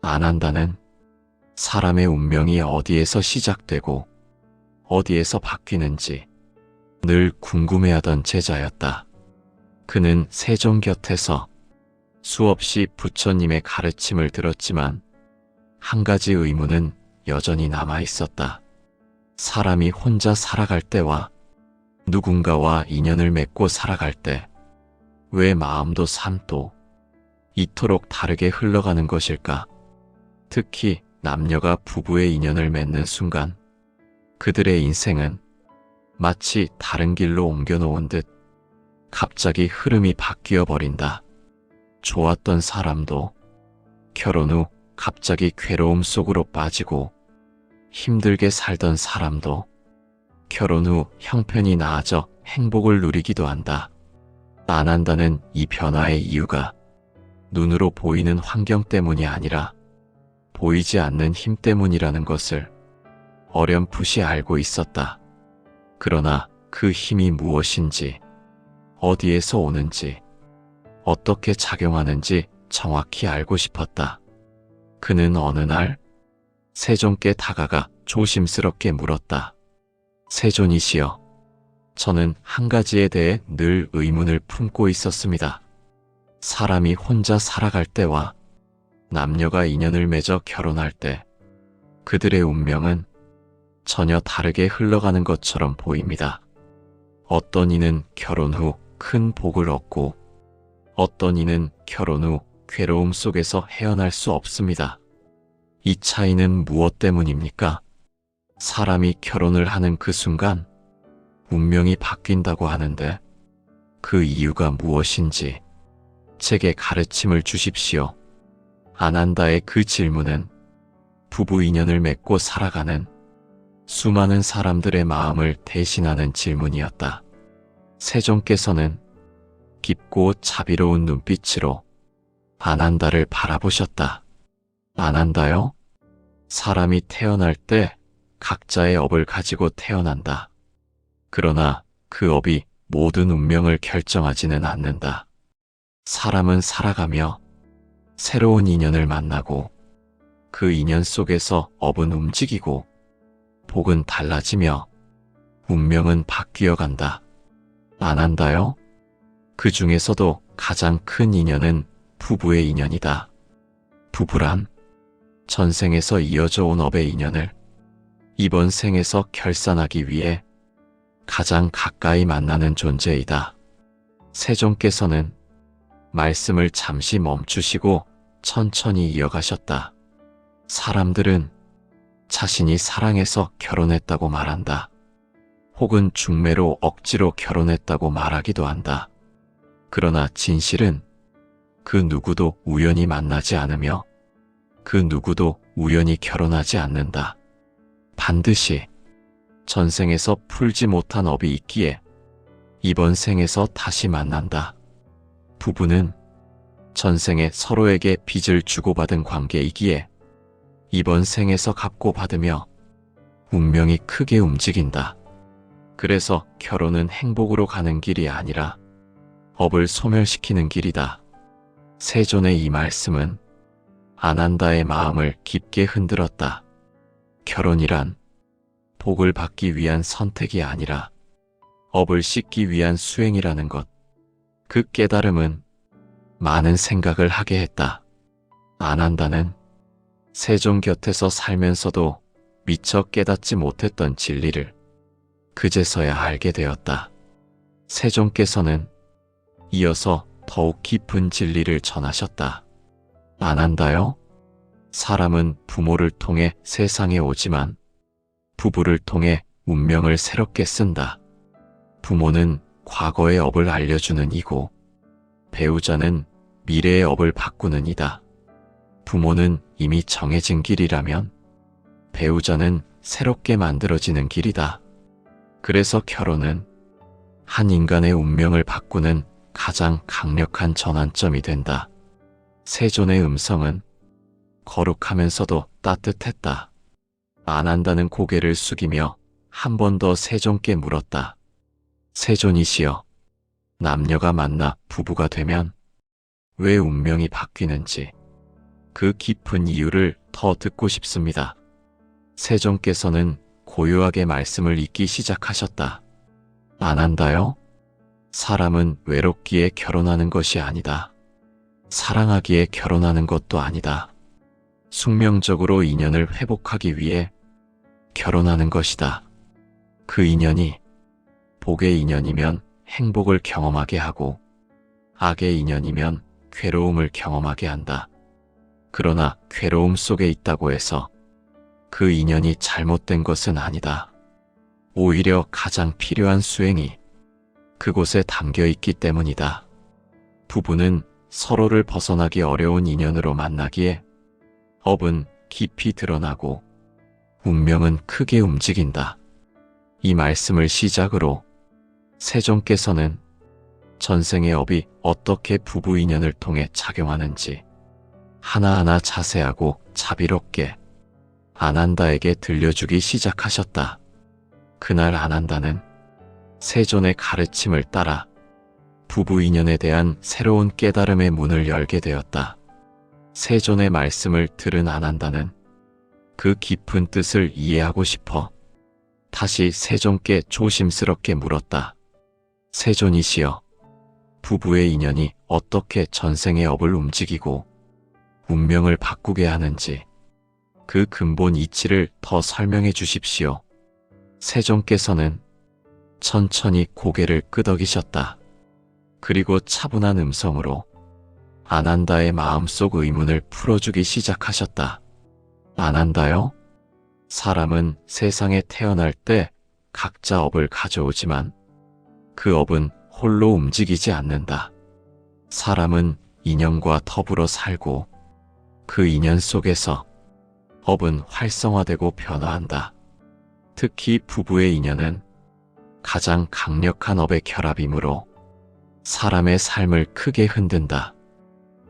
안한다는 사람의 운명이 어디에서 시작되고 어디에서 바뀌는지 늘 궁금해하던 제자였다. 그는 세존 곁에서 수없이 부처님의 가르침을 들었지만 한 가지 의문은 여전히 남아 있었다. 사람이 혼자 살아갈 때와 누군가와 인연을 맺고 살아갈 때 왜 마음도 삶도 이토록 다르게 흘러가는 것일까? 특히 남녀가 부부의 인연을 맺는 순간 그들의 인생은 마치 다른 길로 옮겨놓은 듯 갑자기 흐름이 바뀌어 버린다. 좋았던 사람도 결혼 후 갑자기 괴로움 속으로 빠지고 힘들게 살던 사람도 결혼 후 형편이 나아져 행복을 누리기도 한다. 안한다는 이 변화의 이유가 눈으로 보이는 환경 때문이 아니라 보이지 않는 힘 때문이라는 것을 어렴풋이 알고 있었다. 그러나 그 힘이 무엇인지, 어디에서 오는지, 어떻게 작용하는지 정확히 알고 싶었다. 그는 어느 날 세존께 다가가 조심스럽게 물었다. 세존이시여, 저는 한 가지에 대해 늘 의문을 품고 있었습니다. 사람이 혼자 살아갈 때와 남녀가 인연을 맺어 결혼할 때 그들의 운명은 전혀 다르게 흘러가는 것처럼 보입니다. 어떤 이는 결혼 후 큰 복을 얻고 어떤 이는 결혼 후 괴로움 속에서 헤어날 수 없습니다. 이 차이는 무엇 때문입니까? 사람이 결혼을 하는 그 순간 운명이 바뀐다고 하는데 그 이유가 무엇인지 제게 가르침을 주십시오. 안한다의 그 질문은 부부 인연을 맺고 살아가는 수많은 사람들의 마음을 대신하는 질문이었다. 세존께서는 깊고 자비로운 눈빛으로 안한다를 바라보셨다. 안한다요? 사람이 태어날 때 각자의 업을 가지고 태어난다. 그러나 그 업이 모든 운명을 결정하지는 않는다. 사람은 살아가며 새로운 인연을 만나고 그 인연 속에서 업은 움직이고 복은 달라지며 운명은 바뀌어 간다. 안한다요? 그 중에서도 가장 큰 인연은 부부의 인연이다. 부부란 전생에서 이어져 온 업의 인연을 이번 생에서 결산하기 위해 가장 가까이 만나는 존재이다. 세존께서는 말씀을 잠시 멈추시고 천천히 이어가셨다. 사람들은 자신이 사랑해서 결혼했다고 말한다. 혹은 중매로 억지로 결혼했다고 말하기도 한다. 그러나 진실은 그 누구도 우연히 만나지 않으며 그 누구도 우연히 결혼하지 않는다. 반드시 전생에서 풀지 못한 업이 있기에 이번 생에서 다시 만난다. 부부는 전생에 서로에게 빚을 주고받은 관계이기에 이번 생에서 갚고 받으며 운명이 크게 움직인다. 그래서 결혼은 행복으로 가는 길이 아니라 업을 소멸시키는 길이다. 세존의 이 말씀은 안한다의 마음을 깊게 흔들었다. 결혼이란 복을 받기 위한 선택이 아니라 업을 씻기 위한 수행이라는 것. 그 깨달음은 많은 생각을 하게 했다. 안한다는 세존 곁에서 살면서도 미처 깨닫지 못했던 진리를 그제서야 알게 되었다. 세존께서는 이어서 더욱 깊은 진리를 전하셨다. 안한다요? 사람은 부모를 통해 세상에 오지만 부부를 통해 운명을 새롭게 쓴다. 부모는 과거의 업을 알려주는 이고 배우자는 미래의 업을 바꾸는 이다. 부모는 이미 정해진 길이라면 배우자는 새롭게 만들어지는 길이다. 그래서 결혼은 한 인간의 운명을 바꾸는 가장 강력한 전환점이 된다. 세존의 음성은 거룩하면서도 따뜻했다. 안한다는 고개를 숙이며 한 번 더 세존께 물었다. 세존이시여, 남녀가 만나 부부가 되면 왜 운명이 바뀌는지, 그 깊은 이유를 더 듣고 싶습니다. 세종께서는 고요하게 말씀을 잇기 시작하셨다. 안 한다요? 사람은 외롭기에 결혼하는 것이 아니다. 사랑하기에 결혼하는 것도 아니다. 숙명적으로 인연을 회복하기 위해 결혼하는 것이다. 그 인연이 복의 인연이면 행복을 경험하게 하고 악의 인연이면 괴로움을 경험하게 한다. 그러나 괴로움 속에 있다고 해서 그 인연이 잘못된 것은 아니다. 오히려 가장 필요한 수행이 그곳에 담겨 있기 때문이다. 부부는 서로를 벗어나기 어려운 인연으로 만나기에 업은 깊이 드러나고 운명은 크게 움직인다. 이 말씀을 시작으로 세종께서는 전생의 업이 어떻게 부부 인연을 통해 작용하는지 하나하나 자세하고 자비롭게 안한다에게 들려주기 시작하셨다. 그날 안한다는 세존의 가르침을 따라 부부 인연에 대한 새로운 깨달음의 문을 열게 되었다. 세존의 말씀을 들은 안한다는 그 깊은 뜻을 이해하고 싶어 다시 세존께 조심스럽게 물었다. 세존이시여, 부부의 인연이 어떻게 전생의 업을 움직이고 운명을 바꾸게 하는지 그 근본 이치를 더 설명해 주십시오. 세종께서는 천천히 고개를 끄덕이셨다. 그리고 차분한 음성으로 안한다의 마음속 의문을 풀어주기 시작하셨다. 안한다요? 사람은 세상에 태어날 때 각자 업을 가져오지만 그 업은 홀로 움직이지 않는다. 사람은 인연과 더불어 살고 그 인연 속에서 업은 활성화되고 변화한다. 특히 부부의 인연은 가장 강력한 업의 결합이므로 사람의 삶을 크게 흔든다.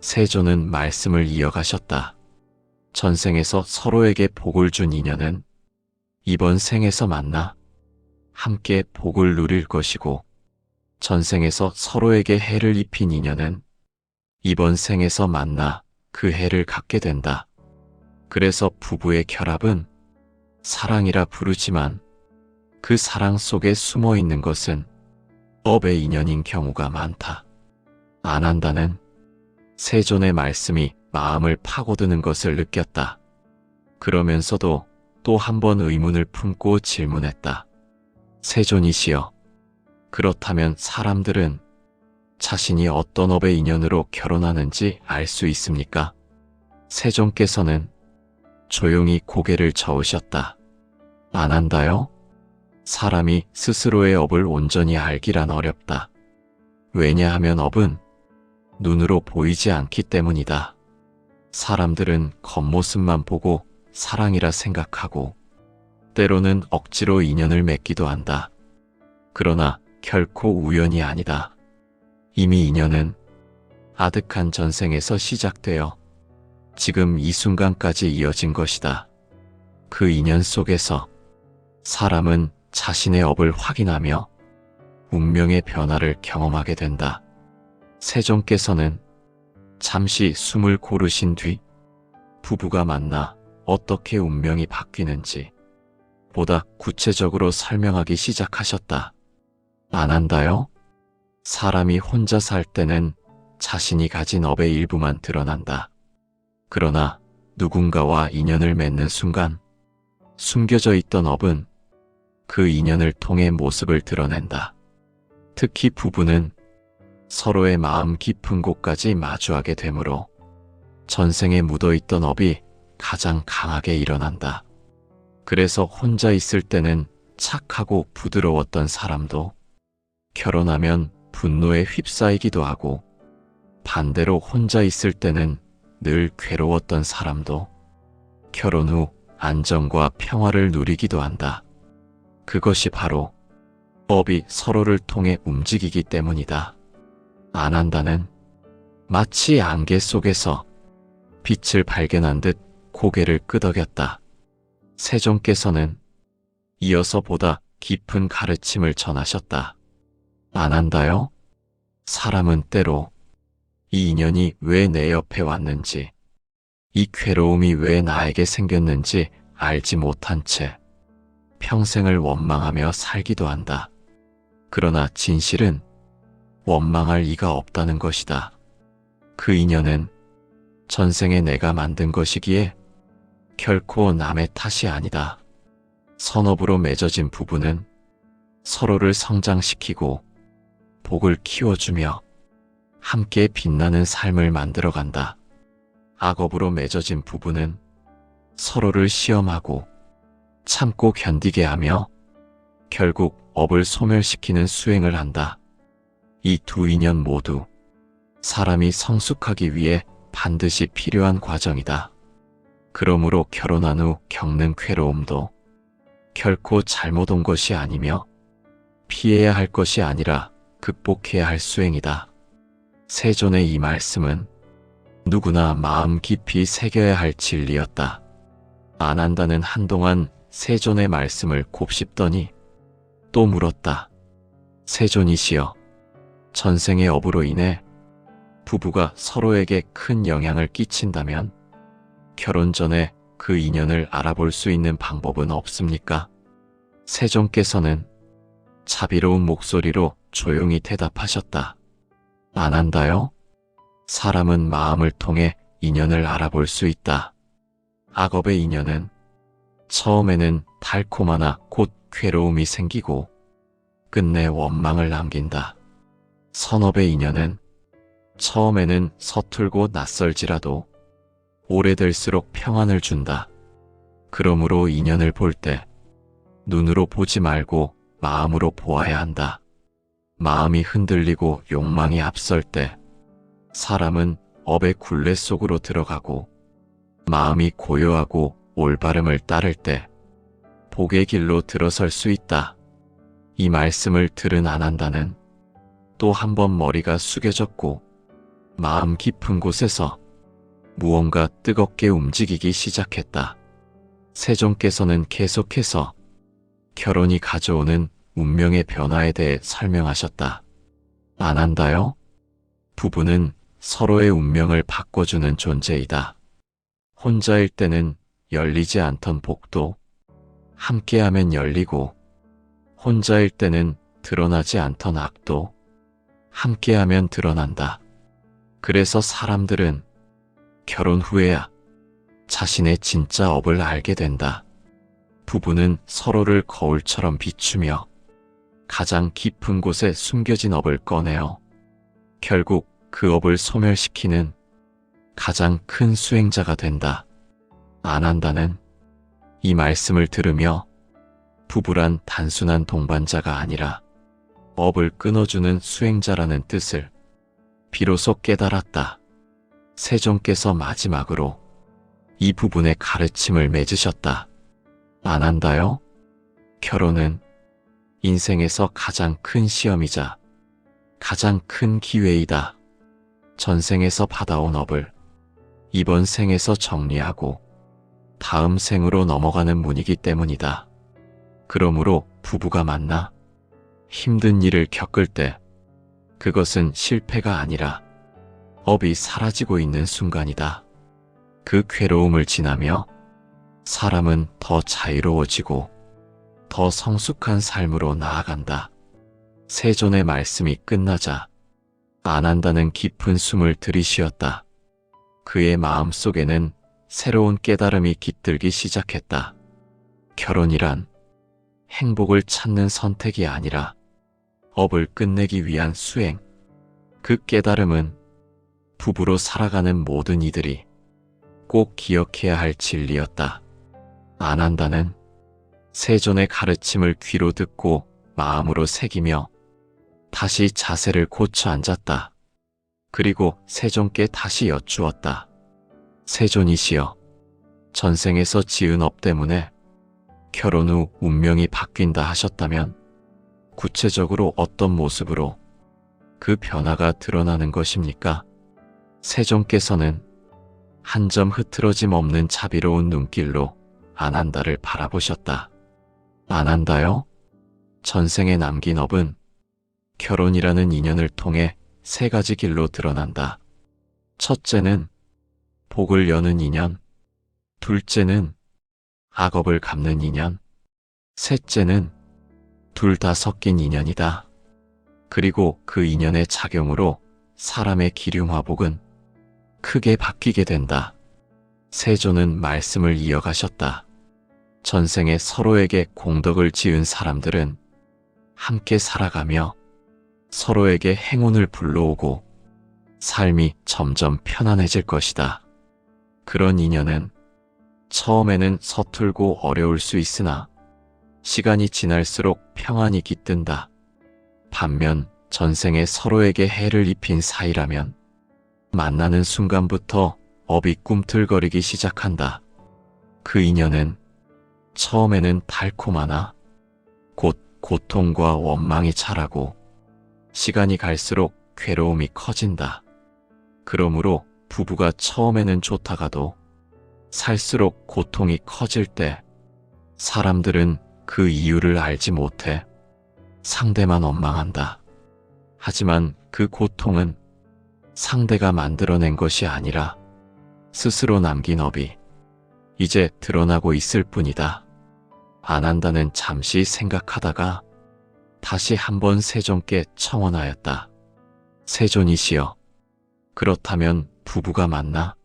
세존은 말씀을 이어가셨다. 전생에서 서로에게 복을 준 인연은 이번 생에서 만나 함께 복을 누릴 것이고 전생에서 서로에게 해를 입힌 인연은 이번 생에서 만나 그 해를 갖게 된다. 그래서 부부의 결합은 사랑이라 부르지만 그 사랑 속에 숨어 있는 것은 업의 인연인 경우가 많다. 안한다는 세존의 말씀이 마음을 파고드는 것을 느꼈다. 그러면서도 또 한 번 의문을 품고 질문했다. 세존이시여, 그렇다면 사람들은 자신이 어떤 업의 인연으로 결혼하는지 알 수 있습니까? 세종께서는 조용히 고개를 저으셨다. 안한다요? 사람이 스스로의 업을 온전히 알기란 어렵다. 왜냐하면 업은 눈으로 보이지 않기 때문이다. 사람들은 겉모습만 보고 사랑이라 생각하고 때로는 억지로 인연을 맺기도 한다. 그러나 결코 우연이 아니다. 이미 인연은 아득한 전생에서 시작되어 지금 이 순간까지 이어진 것이다. 그 인연 속에서 사람은 자신의 업을 확인하며 운명의 변화를 경험하게 된다. 세종께서는 잠시 숨을 고르신 뒤 부부가 만나 어떻게 운명이 바뀌는지 보다 구체적으로 설명하기 시작하셨다. 안한다요? 사람이 혼자 살 때는 자신이 가진 업의 일부만 드러난다. 그러나 누군가와 인연을 맺는 순간 숨겨져 있던 업은 그 인연을 통해 모습을 드러낸다. 특히 부부는 서로의 마음 깊은 곳까지 마주하게 되므로 전생에 묻어있던 업이 가장 강하게 일어난다. 그래서 혼자 있을 때는 착하고 부드러웠던 사람도 결혼하면 분노에 휩싸이기도 하고 반대로 혼자 있을 때는 늘 괴로웠던 사람도 결혼 후 안정과 평화를 누리기도 한다. 그것이 바로 업이 서로를 통해 움직이기 때문이다. 안한다는 마치 안개 속에서 빛을 발견한 듯 고개를 끄덕였다. 세종께서는 이어서 보다 깊은 가르침을 전하셨다. 안한다요? 사람은 때로 이 인연이 왜 내 옆에 왔는지, 이 괴로움이 왜 나에게 생겼는지 알지 못한 채 평생을 원망하며 살기도 한다. 그러나 진실은 원망할 이가 없다는 것이다. 그 인연은 전생에 내가 만든 것이기에 결코 남의 탓이 아니다. 선업으로 맺어진 부부는 서로를 성장시키고 복을 키워주며 함께 빛나는 삶을 만들어간다. 악업으로 맺어진 부부는 서로를 시험하고 참고 견디게 하며 결국 업을 소멸시키는 수행을 한다. 이 두 인연 모두 사람이 성숙하기 위해 반드시 필요한 과정이다. 그러므로 결혼한 후 겪는 괴로움도 결코 잘못 온 것이 아니며 피해야 할 것이 아니라 극복해야 할 수행이다. 세존의 이 말씀은 누구나 마음 깊이 새겨야 할 진리였다. 안한다는 한동안 세존의 말씀을 곱씹더니 또 물었다. 세존이시여, 전생의 업으로 인해 부부가 서로에게 큰 영향을 끼친다면 결혼 전에 그 인연을 알아볼 수 있는 방법은 없습니까? 세존께서는 자비로운 목소리로 조용히 대답하셨다. 안 한다요? 사람은 마음을 통해 인연을 알아볼 수 있다. 악업의 인연은 처음에는 달콤하나 곧 괴로움이 생기고 끝내 원망을 남긴다. 선업의 인연은 처음에는 서툴고 낯설지라도 오래될수록 평안을 준다. 그러므로 인연을 볼 때 눈으로 보지 말고 마음으로 보아야 한다. 마음이 흔들리고 욕망이 앞설 때 사람은 업의 굴레 속으로 들어가고 마음이 고요하고 올바름을 따를 때 복의 길로 들어설 수 있다. 이 말씀을 들은 안한다는 또 한 번 머리가 숙여졌고 마음 깊은 곳에서 무언가 뜨겁게 움직이기 시작했다. 세존께서는 계속해서 결혼이 가져오는 운명의 변화에 대해 설명하셨다. 안한다요? 부부는 서로의 운명을 바꿔주는 존재이다. 혼자일 때는 열리지 않던 복도 함께하면 열리고, 혼자일 때는 드러나지 않던 악도 함께하면 드러난다. 그래서 사람들은 결혼 후에야 자신의 진짜 업을 알게 된다. 부부는 서로를 거울처럼 비추며 가장 깊은 곳에 숨겨진 업을 꺼내어 결국 그 업을 소멸시키는 가장 큰 수행자가 된다. 안한다는 이 말씀을 들으며 부부란 단순한 동반자가 아니라 업을 끊어주는 수행자라는 뜻을 비로소 깨달았다. 세존께서 마지막으로 이 부분의 가르침을 맺으셨다. 안한다요? 결혼은 인생에서 가장 큰 시험이자 가장 큰 기회이다. 전생에서 받아온 업을 이번 생에서 정리하고 다음 생으로 넘어가는 문이기 때문이다. 그러므로 부부가 만나 힘든 일을 겪을 때 그것은 실패가 아니라 업이 사라지고 있는 순간이다. 그 괴로움을 지나며 사람은 더 자유로워지고 더 성숙한 삶으로 나아간다. 세존의 말씀이 끝나자 안한다는 깊은 숨을 들이쉬었다. 그의 마음 속에는 새로운 깨달음이 깃들기 시작했다. 결혼이란 행복을 찾는 선택이 아니라 업을 끝내기 위한 수행. 그 깨달음은 부부로 살아가는 모든 이들이 꼭 기억해야 할 진리였다. 안한다는 세존의 가르침을 귀로 듣고 마음으로 새기며 다시 자세를 고쳐 앉았다. 그리고 세존께 다시 여쭈었다. 세존이시여, 전생에서 지은 업 때문에 결혼 후 운명이 바뀐다 하셨다면 구체적으로 어떤 모습으로 그 변화가 드러나는 것입니까? 세존께서는 한 점 흐트러짐 없는 자비로운 눈길로 안한다를 바라보셨다. 안한다요? 전생에 남긴 업은 결혼이라는 인연을 통해 세 가지 길로 드러난다. 첫째는 복을 여는 인연, 둘째는 악업을 갚는 인연, 셋째는 둘 다 섞인 인연이다. 그리고 그 인연의 작용으로 사람의 기륭화복은 크게 바뀌게 된다. 세존은 말씀을 이어가셨다. 전생에 서로에게 공덕을 지은 사람들은 함께 살아가며 서로에게 행운을 불러오고 삶이 점점 편안해질 것이다. 그런 인연은 처음에는 서툴고 어려울 수 있으나 시간이 지날수록 평안이 깃든다. 반면 전생에 서로에게 해를 입힌 사이라면 만나는 순간부터 업이 꿈틀거리기 시작한다. 그 인연은 처음에는 달콤하나 곧 고통과 원망이 자라고 시간이 갈수록 괴로움이 커진다. 그러므로 부부가 처음에는 좋다가도 살수록 고통이 커질 때 사람들은 그 이유를 알지 못해 상대만 원망한다. 하지만 그 고통은 상대가 만들어낸 것이 아니라 스스로 남긴 업이 이제 드러나고 있을 뿐이다. 안 한다는 잠시 생각하다가 다시 한번 세존께 청원하였다. 세존이시여, 그렇다면 부부가 만나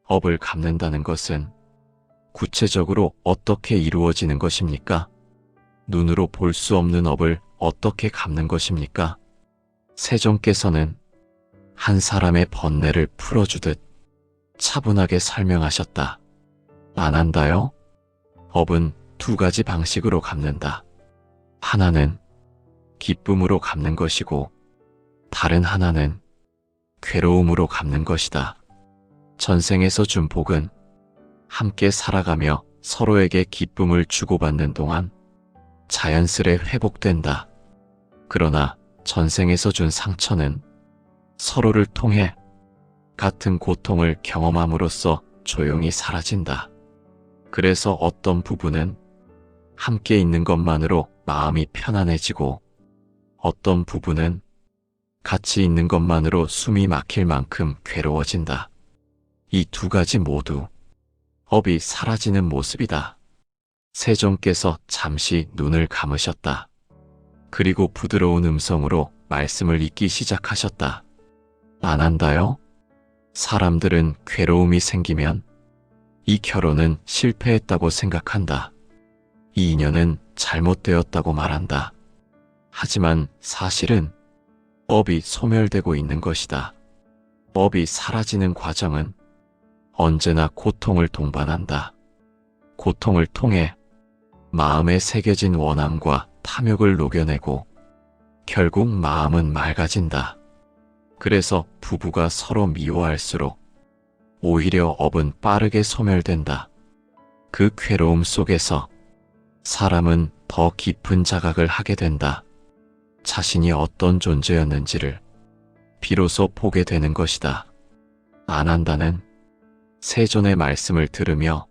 업을 갚는다는 것은 구체적으로 어떻게 이루어지는 것입니까? 눈으로 볼 수 없는 업을 어떻게 갚는 것입니까? 세존께서는 한 사람의 번뇌를 풀어주듯 차분하게 설명하셨다. 안 한다요? 업은 두 가지 방식으로 갚는다. 하나는 기쁨으로 갚는 것이고 다른 하나는 괴로움으로 갚는 것이다. 전생에서 준 복은 함께 살아가며 서로에게 기쁨을 주고받는 동안 자연스레 회복된다. 그러나 전생에서 준 상처는 서로를 통해 같은 고통을 경험함으로써 조용히 사라진다. 그래서 어떤 부부는 함께 있는 것만으로 마음이 편안해지고 어떤 부부는 같이 있는 것만으로 숨이 막힐 만큼 괴로워진다. 이 두 가지 모두 업이 사라지는 모습이다. 세존께서 잠시 눈을 감으셨다. 그리고 부드러운 음성으로 말씀을 잇기 시작하셨다. 안 한다요? 사람들은 괴로움이 생기면 이 결혼은 실패했다고 생각한다. 이 인연은 잘못되었다고 말한다. 하지만 사실은 업이 소멸되고 있는 것이다. 업이 사라지는 과정은 언제나 고통을 동반한다. 고통을 통해 마음에 새겨진 원함과 탐욕을 녹여내고 결국 마음은 맑아진다. 그래서 부부가 서로 미워할수록 오히려 업은 빠르게 소멸된다. 그 괴로움 속에서 사람은 더 깊은 자각을 하게 된다. 자신이 어떤 존재였는지를 비로소 보게 되는 것이다. 안 한다는 세존의 말씀을 들으며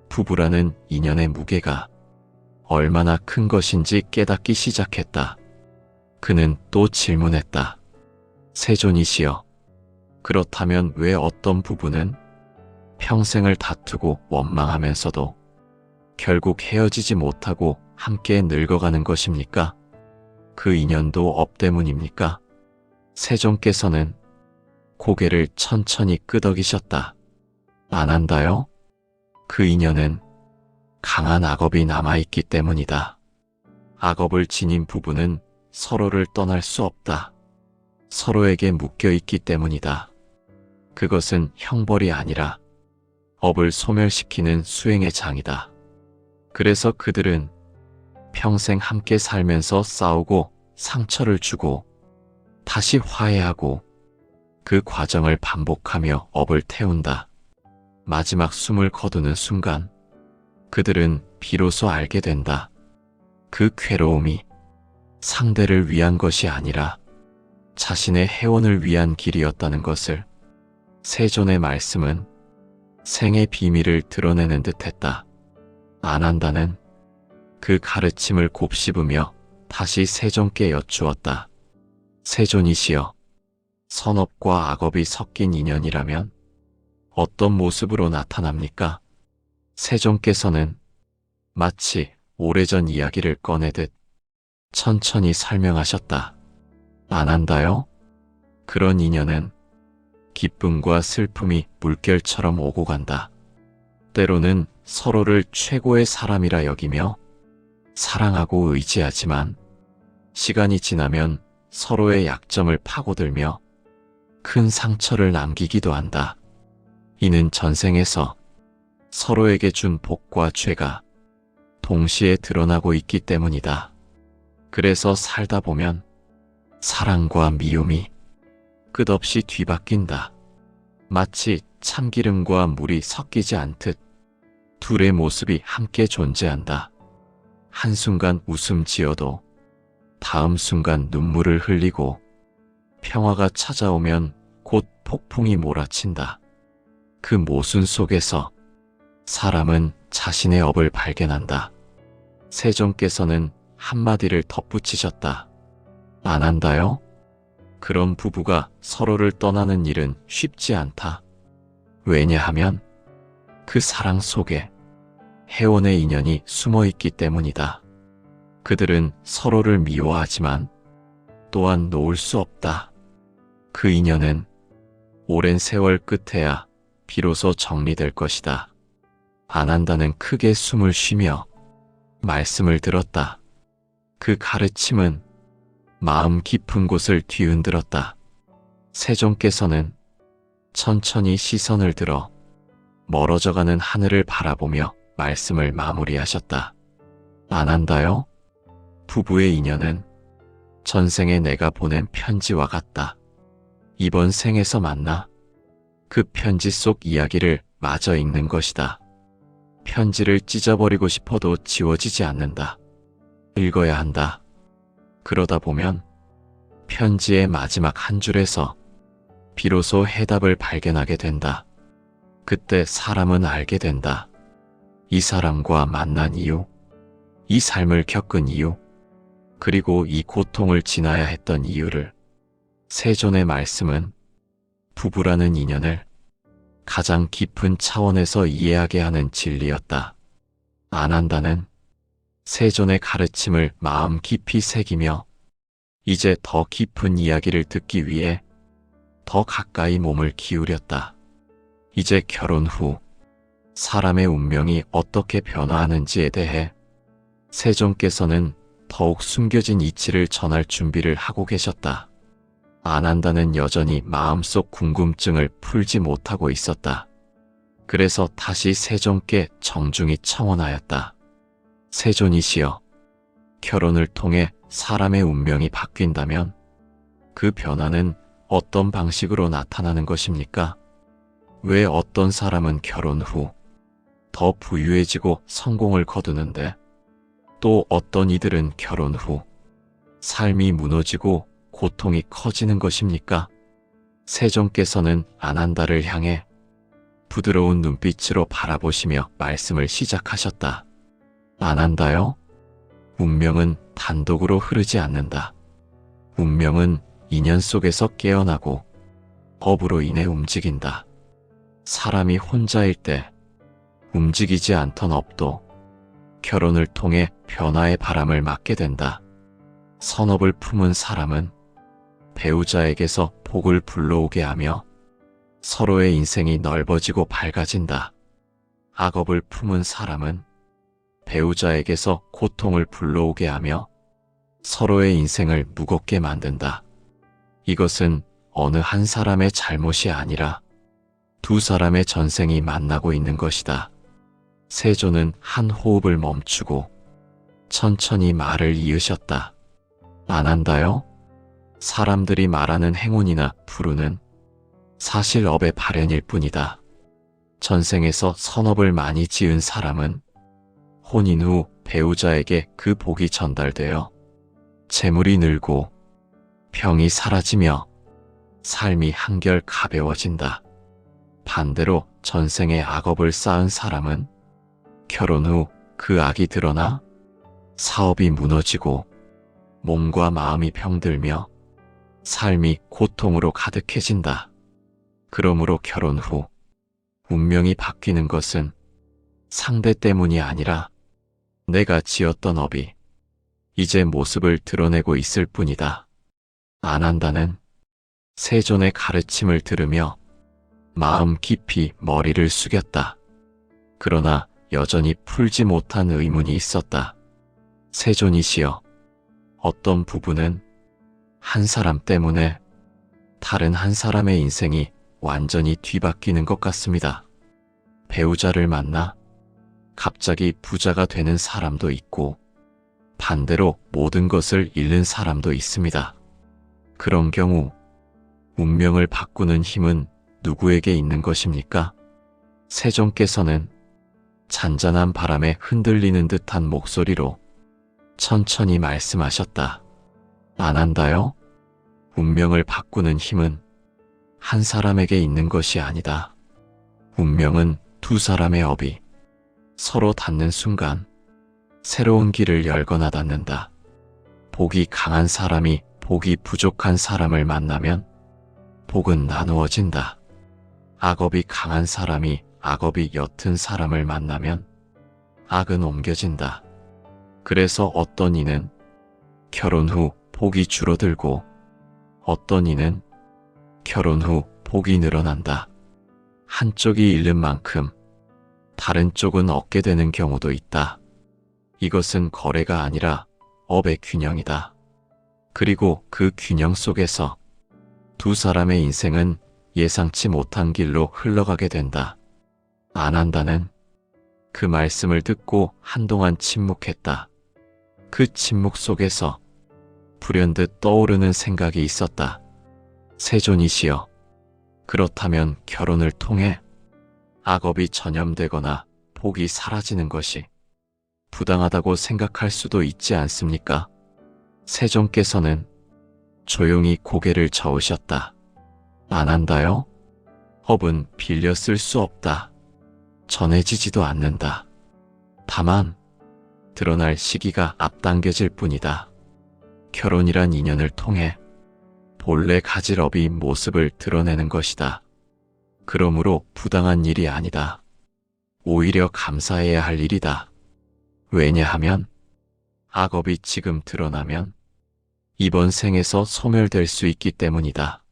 부부라는 인연의 무게가 얼마나 큰 것인지 깨닫기 시작했다. 그는 또 질문했다. 세존이시여, 그렇다면 왜 어떤 부부는 평생을 다투고 원망하면서도 결국 헤어지지 못하고 함께 늙어가는 것입니까? 그 인연도 업 때문입니까? 세존께서는 고개를 천천히 끄덕이셨다. 안 한다요? 그 인연은 강한 악업이 남아있기 때문이다. 악업을 지닌 부부는 서로를 떠날 수 없다. 서로에게 묶여있기 때문이다. 그것은 형벌이 아니라 업을 소멸시키는 수행의 장이다. 그래서 그들은 평생 함께 살면서 싸우고 상처를 주고 다시 화해하고 그 과정을 반복하며 업을 태운다. 마지막 숨을 거두는 순간 그들은 비로소 알게 된다. 그 괴로움이 상대를 위한 것이 아니라 자신의 해원을 위한 길이었다는 것을. 세존의 말씀은 생의 비밀을 드러내는 듯했다. 안 한다는 그 가르침을 곱씹으며 다시 세존께 여쭈었다. 세존이시여, 선업과 악업이 섞인 인연이라면 어떤 모습으로 나타납니까? 세종께서는 마치 오래전 이야기를 꺼내듯 천천히 설명하셨다. 안 한다요? 그런 인연은 기쁨과 슬픔이 물결처럼 오고 간다. 때로는 서로를 최고의 사람이라 여기며 사랑하고 의지하지만 시간이 지나면 서로의 약점을 파고들며 큰 상처를 남기기도 한다. 이는 전생에서 서로에게 준 복과 죄가 동시에 드러나고 있기 때문이다. 그래서 살다 보면 사랑과 미움이 끝없이 뒤바뀐다. 마치 참기름과 물이 섞이지 않듯 둘의 모습이 함께 존재한다. 한순간 웃음 지어도 다음 순간 눈물을 흘리고 평화가 찾아오면 곧 폭풍이 몰아친다. 그 모순 속에서 사람은 자신의 업을 발견한다. 세종께서는 한마디를 덧붙이셨다. 안 한다요? 그런 부부가 서로를 떠나는 일은 쉽지 않다. 왜냐하면 그 사랑 속에 해원의 인연이 숨어 있기 때문이다. 그들은 서로를 미워하지만 또한 놓을 수 없다. 그 인연은 오랜 세월 끝에야 비로소 정리될 것이다. 안 한다는 크게 숨을 쉬며 말씀을 들었다. 그 가르침은 마음 깊은 곳을 뒤흔들었다. 세종께서는 천천히 시선을 들어 멀어져가는 하늘을 바라보며 말씀을 마무리하셨다. 안 한다요? 부부의 인연은 전생에 내가 보낸 편지와 같다. 이번 생에서 만나 그 편지 속 이야기를 마저 읽는 것이다. 편지를 찢어버리고 싶어도 지워지지 않는다. 읽어야 한다. 그러다 보면 편지의 마지막 한 줄에서 비로소 해답을 발견하게 된다. 그때 사람은 알게 된다. 이 사람과 만난 이유, 이 삶을 겪은 이유, 그리고 이 고통을 지나야 했던 이유를. 세존의 말씀은 부부라는 인연을 가장 깊은 차원에서 이해하게 하는 진리였다. 안 한다는 세존의 가르침을 마음 깊이 새기며 이제 더 깊은 이야기를 듣기 위해 더 가까이 몸을 기울였다. 이제 결혼 후 사람의 운명이 어떻게 변화하는지에 대해 세종께서는 더욱 숨겨진 이치를 전할 준비를 하고 계셨다. 안 한다는 여전히 마음속 궁금증을 풀지 못하고 있었다. 그래서 다시 세종께 정중히 청원하였다. 세존이시여, 결혼을 통해 사람의 운명이 바뀐다면 그 변화는 어떤 방식으로 나타나는 것입니까? 왜 어떤 사람은 결혼 후 더 부유해지고 성공을 거두는데 또 어떤 이들은 결혼 후 삶이 무너지고 고통이 커지는 것입니까? 세종께서는 안 한다를 향해 부드러운 눈빛으로 바라보시며 말씀을 시작하셨다. 안 한다요? 운명은 단독으로 흐르지 않는다. 운명은 인연 속에서 깨어나고 법으로 인해 움직인다. 사람이 혼자일 때 움직이지 않던 업도 결혼을 통해 변화의 바람을 맞게 된다. 선업을 품은 사람은 배우자에게서 복을 불러오게 하며 서로의 인생이 넓어지고 밝아진다. 악업을 품은 사람은 배우자에게서 고통을 불러오게 하며 서로의 인생을 무겁게 만든다. 이것은 어느 한 사람의 잘못이 아니라 두 사람의 전생이 만나고 있는 것이다. 세존은 한 호흡을 멈추고 천천히 말을 이으셨다. 안 한다요? 사람들이 말하는 행운이나 불운은 사실 업의 발현일 뿐이다. 전생에서 선업을 많이 지은 사람은 혼인 후 배우자에게 그 복이 전달되어 재물이 늘고 병이 사라지며 삶이 한결 가벼워진다. 반대로 전생에 악업을 쌓은 사람은 결혼 후 그 악이 드러나 사업이 무너지고 몸과 마음이 병들며 삶이 고통으로 가득해진다. 그러므로 결혼 후 운명이 바뀌는 것은 상대 때문이 아니라 내가 지었던 업이 이제 모습을 드러내고 있을 뿐이다. 안한다는 세존의 가르침을 들으며 마음 깊이 머리를 숙였다. 그러나 여전히 풀지 못한 의문이 있었다. 세존이시여, 어떤 부부는 한 사람 때문에 다른 한 사람의 인생이 완전히 뒤바뀌는 것 같습니다. 배우자를 만나 갑자기 부자가 되는 사람도 있고 반대로 모든 것을 잃는 사람도 있습니다. 그런 경우 운명을 바꾸는 힘은 누구에게 있는 것입니까? 세존께서는 잔잔한 바람에 흔들리는 듯한 목소리로 천천히 말씀하셨다. 안한다요? 운명을 바꾸는 힘은 한 사람에게 있는 것이 아니다. 운명은 두 사람의 업이 서로 닿는 순간 새로운 길을 열거나 닫는다. 복이 강한 사람이 복이 부족한 사람을 만나면 복은 나누어진다. 악업이 강한 사람이 악업이 옅은 사람을 만나면 악은 옮겨진다. 그래서 어떤 이는 결혼 후 복이 줄어들고 어떤 이는 결혼 후 복이 늘어난다. 한쪽이 잃는 만큼 다른 쪽은 얻게 되는 경우도 있다. 이것은 거래가 아니라 업의 균형이다. 그리고 그 균형 속에서 두 사람의 인생은 예상치 못한 길로 흘러가게 된다. 안한다는 그 말씀을 듣고 한동안 침묵했다. 그 침묵 속에서 불현듯 떠오르는 생각이 있었다. 세존이시여, 그렇다면 결혼을 통해 악업이 전염되거나 복이 사라지는 것이 부당하다고 생각할 수도 있지 않습니까? 세존께서는 조용히 고개를 저으셨다. 안한다요? 업은 빌려 쓸 수 없다. 전해지지도 않는다. 다만 드러날 시기가 앞당겨질 뿐이다. 결혼이란 인연을 통해 본래 가질 업이 모습을 드러내는 것이다. 그러므로 부당한 일이 아니다. 오히려 감사해야 할 일이다. 왜냐하면 악업이 지금 드러나면 이번 생에서 소멸될 수 있기 때문이다.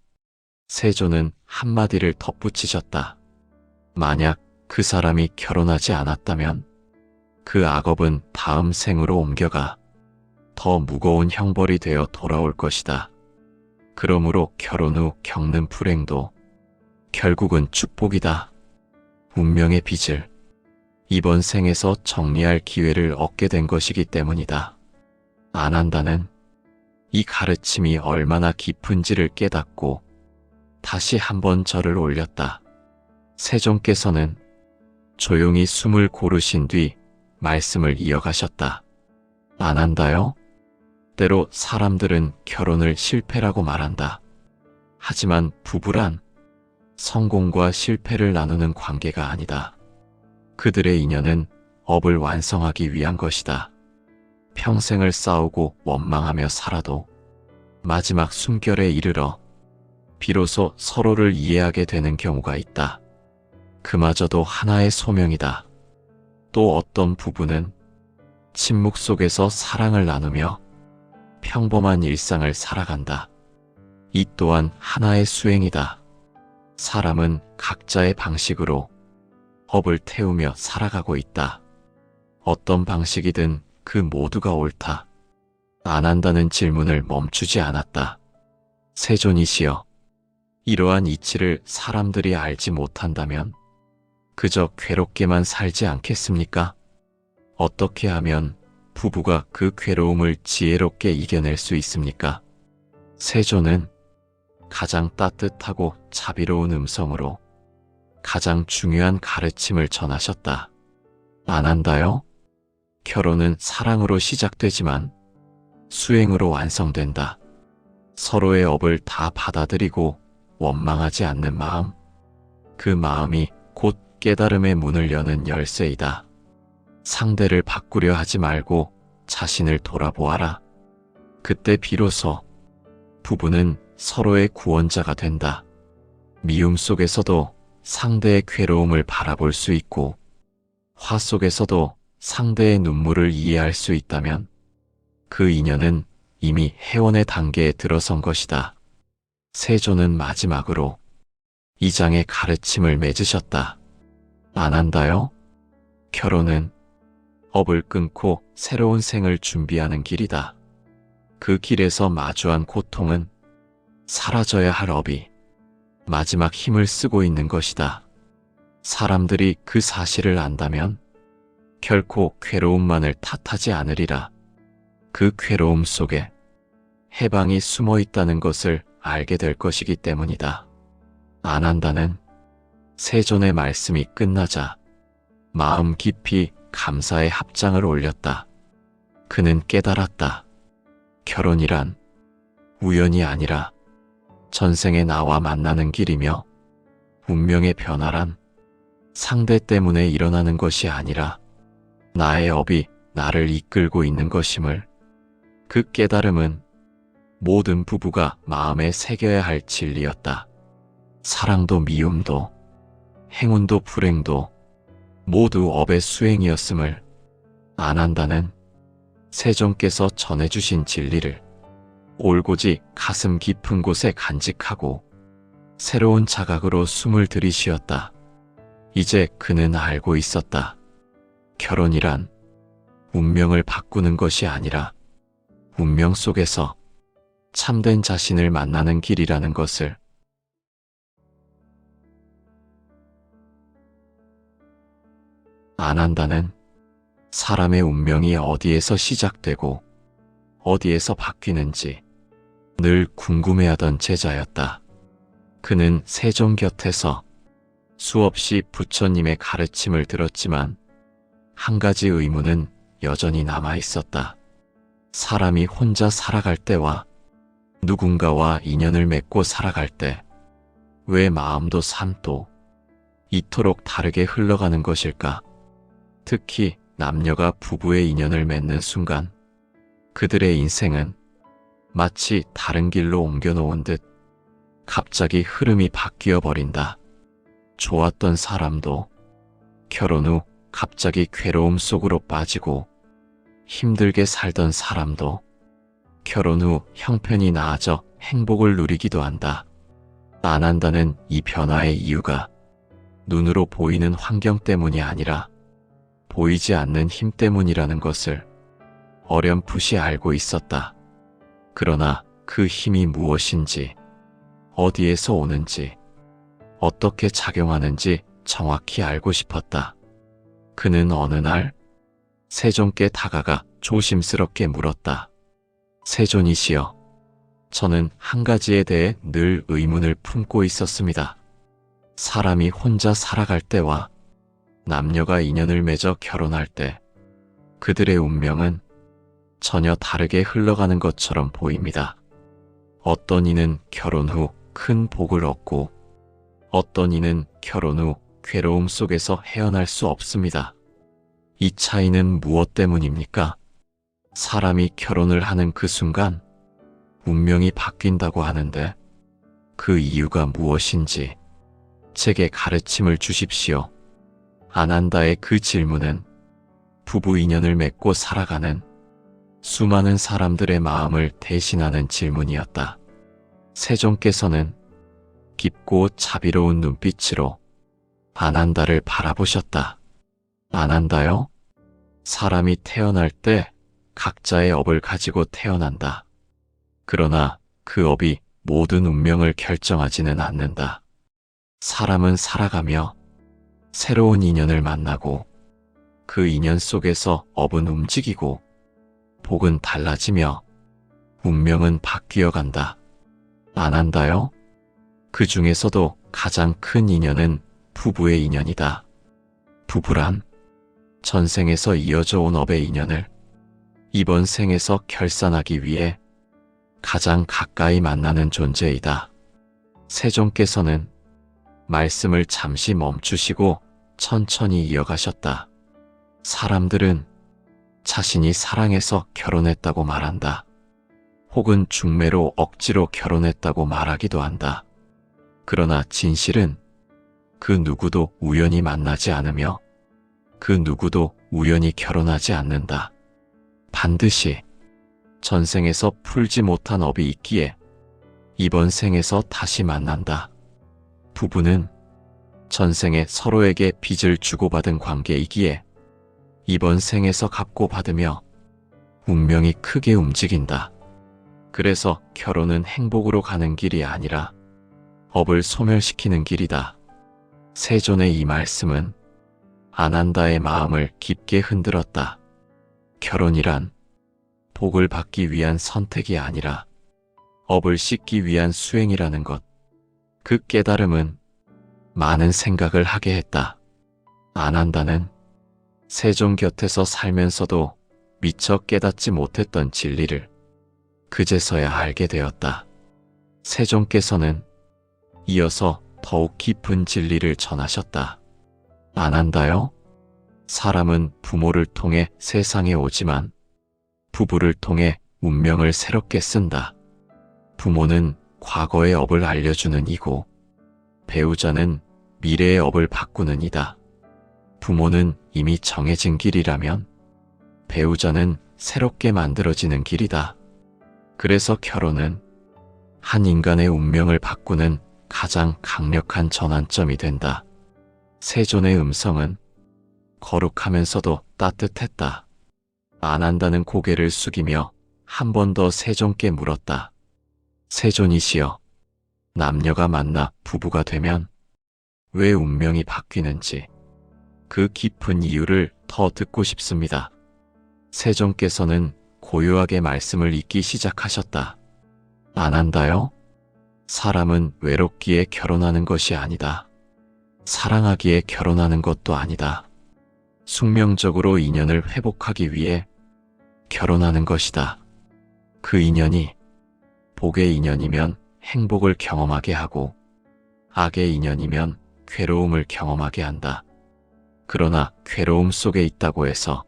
세존은 한마디를 덧붙이셨다. 만약 그 사람이 결혼하지 않았다면 그 악업은 다음 생으로 옮겨가 더 무거운 형벌이 되어 돌아올 것이다. 그러므로 결혼 후 겪는 불행도 결국은 축복이다. 운명의 빚을 이번 생에서 정리할 기회를 얻게 된 것이기 때문이다. 안한다는 이 가르침이 얼마나 깊은지를 깨닫고 다시 한번 절을 올렸다. 세존께서는 조용히 숨을 고르신 뒤 말씀을 이어가셨다. 안한다요? 때로 사람들은 결혼을 실패라고 말한다. 하지만 부부란 성공과 실패를 나누는 관계가 아니다. 그들의 인연은 업을 완성하기 위한 것이다. 평생을 싸우고 원망하며 살아도 마지막 숨결에 이르러 비로소 서로를 이해하게 되는 경우가 있다. 그마저도 하나의 소명이다. 또 어떤 부부는 침묵 속에서 사랑을 나누며 평범한 일상을 살아간다. 이 또한 하나의 수행이다. 사람은 각자의 방식으로 업을 태우며 살아가고 있다. 어떤 방식이든 그 모두가 옳다. 안한다는 질문을 멈추지 않았다. 세존이시여, 이러한 이치를 사람들이 알지 못한다면 그저 괴롭게만 살지 않겠습니까? 어떻게 하면 부부가 그 괴로움을 지혜롭게 이겨낼 수 있습니까? 세존은 가장 따뜻하고 자비로운 음성으로 가장 중요한 가르침을 전하셨다. 안한다요? 결혼은 사랑으로 시작되지만 수행으로 완성된다. 서로의 업을 다 받아들이고 원망하지 않는 마음, 그 마음이 곧 깨달음의 문을 여는 열쇠이다. 상대를 바꾸려 하지 말고 자신을 돌아보아라. 그때 비로소 부부는 서로의 구원자가 된다. 미움 속에서도 상대의 괴로움을 바라볼 수 있고 화 속에서도 상대의 눈물을 이해할 수 있다면 그 인연은 이미 해원의 단계에 들어선 것이다. 세조는 마지막으로 이 장의 가르침을 맺으셨다. 안 한다요? 결혼은 업을 끊고 새로운 생을 준비하는 길이다. 그 길에서 마주한 고통은 사라져야 할 업이 마지막 힘을 쓰고 있는 것이다. 사람들이 그 사실을 안다면 결코 괴로움만을 탓하지 않으리라. 그 괴로움 속에 해방이 숨어 있다는 것을 알게 될 것이기 때문이다. 안 한다는 세존의 말씀이 끝나자 마음 깊이 감사의 합장을 올렸다. 그는 깨달았다. 결혼이란 우연이 아니라 전생에 나와 만나는 길이며 운명의 변화란 상대 때문에 일어나는 것이 아니라 나의 업이 나를 이끌고 있는 것임을, 그 깨달음은 모든 부부가 마음에 새겨야 할 진리였다. 사랑도 미움도 행운도 불행도 모두 업의 수행이었음을 안 한다는 세존께서 전해주신 진리를 올곧이 가슴 깊은 곳에 간직하고 새로운 자각으로 숨을 들이쉬었다. 이제 그는 알고 있었다. 결혼이란 운명을 바꾸는 것이 아니라 운명 속에서 참된 자신을 만나는 길이라는 것을. 안 한다는 사람의 운명이 어디에서 시작되고 어디에서 바뀌는지 늘 궁금해하던 제자였다. 그는 세존 곁에서 수없이 부처님의 가르침을 들었지만 한 가지 의문은 여전히 남아 있었다. 사람이 혼자 살아갈 때와 누군가와 인연을 맺고 살아갈 때 왜 마음도 삶도 이토록 다르게 흘러가는 것일까? 특히 남녀가 부부의 인연을 맺는 순간 그들의 인생은 마치 다른 길로 옮겨놓은 듯 갑자기 흐름이 바뀌어 버린다. 좋았던 사람도 결혼 후 갑자기 괴로움 속으로 빠지고 힘들게 살던 사람도 결혼 후 형편이 나아져 행복을 누리기도 한다. 안 한다는 이 변화의 이유가 눈으로 보이는 환경 때문이 아니라 보이지 않는 힘 때문이라는 것을 어렴풋이 알고 있었다. 그러나 그 힘이 무엇인지, 어디에서 오는지, 어떻게 작용하는지 정확히 알고 싶었다. 그는 어느 날 세존께 다가가 조심스럽게 물었다. 세존이시여, 저는 한 가지에 대해 늘 의문을 품고 있었습니다. 사람이 혼자 살아갈 때와 남녀가 인연을 맺어 결혼할 때 그들의 운명은 전혀 다르게 흘러가는 것처럼 보입니다. 어떤 이는 결혼 후 큰 복을 얻고 어떤 이는 결혼 후 괴로움 속에서 헤어날 수 없습니다. 이 차이는 무엇 때문입니까? 사람이 결혼을 하는 그 순간 운명이 바뀐다고 하는데 그 이유가 무엇인지 제게 가르침을 주십시오. 안 한다의 그 질문은 부부 인연을 맺고 살아가는 수많은 사람들의 마음을 대신하는 질문이었다. 세존께서는 깊고 자비로운 눈빛으로 안 한다를 바라보셨다. 안 한다요? 사람이 태어날 때 각자의 업을 가지고 태어난다. 그러나 그 업이 모든 운명을 결정하지는 않는다. 사람은 살아가며 새로운 인연을 만나고 그 인연 속에서 업은 움직이고 복은 달라지며 운명은 바뀌어 간다. 안 한다요? 그 중에서도 가장 큰 인연은 부부의 인연이다. 부부란 전생에서 이어져 온 업의 인연을 이번 생에서 결산하기 위해 가장 가까이 만나는 존재이다. 세존께서는 말씀을 잠시 멈추시고 천천히 이어가셨다. 사람들은 자신이 사랑해서 결혼했다고 말한다. 혹은 중매로 억지로 결혼했다고 말하기도 한다. 그러나 진실은 그 누구도 우연히 만나지 않으며 그 누구도 우연히 결혼하지 않는다. 반드시 전생에서 풀지 못한 업이 있기에 이번 생에서 다시 만난다. 부부는 전생에 서로에게 빚을 주고받은 관계이기에 이번 생에서 갚고 받으며 운명이 크게 움직인다. 그래서 결혼은 행복으로 가는 길이 아니라 업을 소멸시키는 길이다. 세존의 이 말씀은 아난다의 마음을 깊게 흔들었다. 결혼이란 복을 받기 위한 선택이 아니라 업을 씻기 위한 수행이라는 것. 그 깨달음은 많은 생각을 하게 했다. 아난다는 세존 곁에서 살면서도 미처 깨닫지 못했던 진리를 그제서야 알게 되었다. 세존께서는 이어서 더욱 깊은 진리를 전하셨다. 아난다요? 사람은 부모를 통해 세상에 오지만 부부를 통해 운명을 새롭게 쓴다. 부모는 과거의 업을 알려주는 이고 배우자는 미래의 업을 바꾸는 이다. 부모는 이미 정해진 길이라면 배우자는 새롭게 만들어지는 길이다. 그래서 결혼은 한 인간의 운명을 바꾸는 가장 강력한 전환점이 된다. 세존의 음성은 거룩하면서도 따뜻했다. 아난다는 고개를 숙이며 한 번 더 세존께 물었다. 세존이시여, 남녀가 만나 부부가 되면 왜 운명이 바뀌는지 그 깊은 이유를 더 듣고 싶습니다. 세존께서는 고요하게 말씀을 잇기 시작하셨다. 아난다요? 사람은 외롭기에 결혼하는 것이 아니다. 사랑하기에 결혼하는 것도 아니다. 숙명적으로 인연을 회복하기 위해 결혼하는 것이다. 그 인연이 복의 인연이면 행복을 경험하게 하고 악의 인연이면 괴로움을 경험하게 한다. 그러나 괴로움 속에 있다고 해서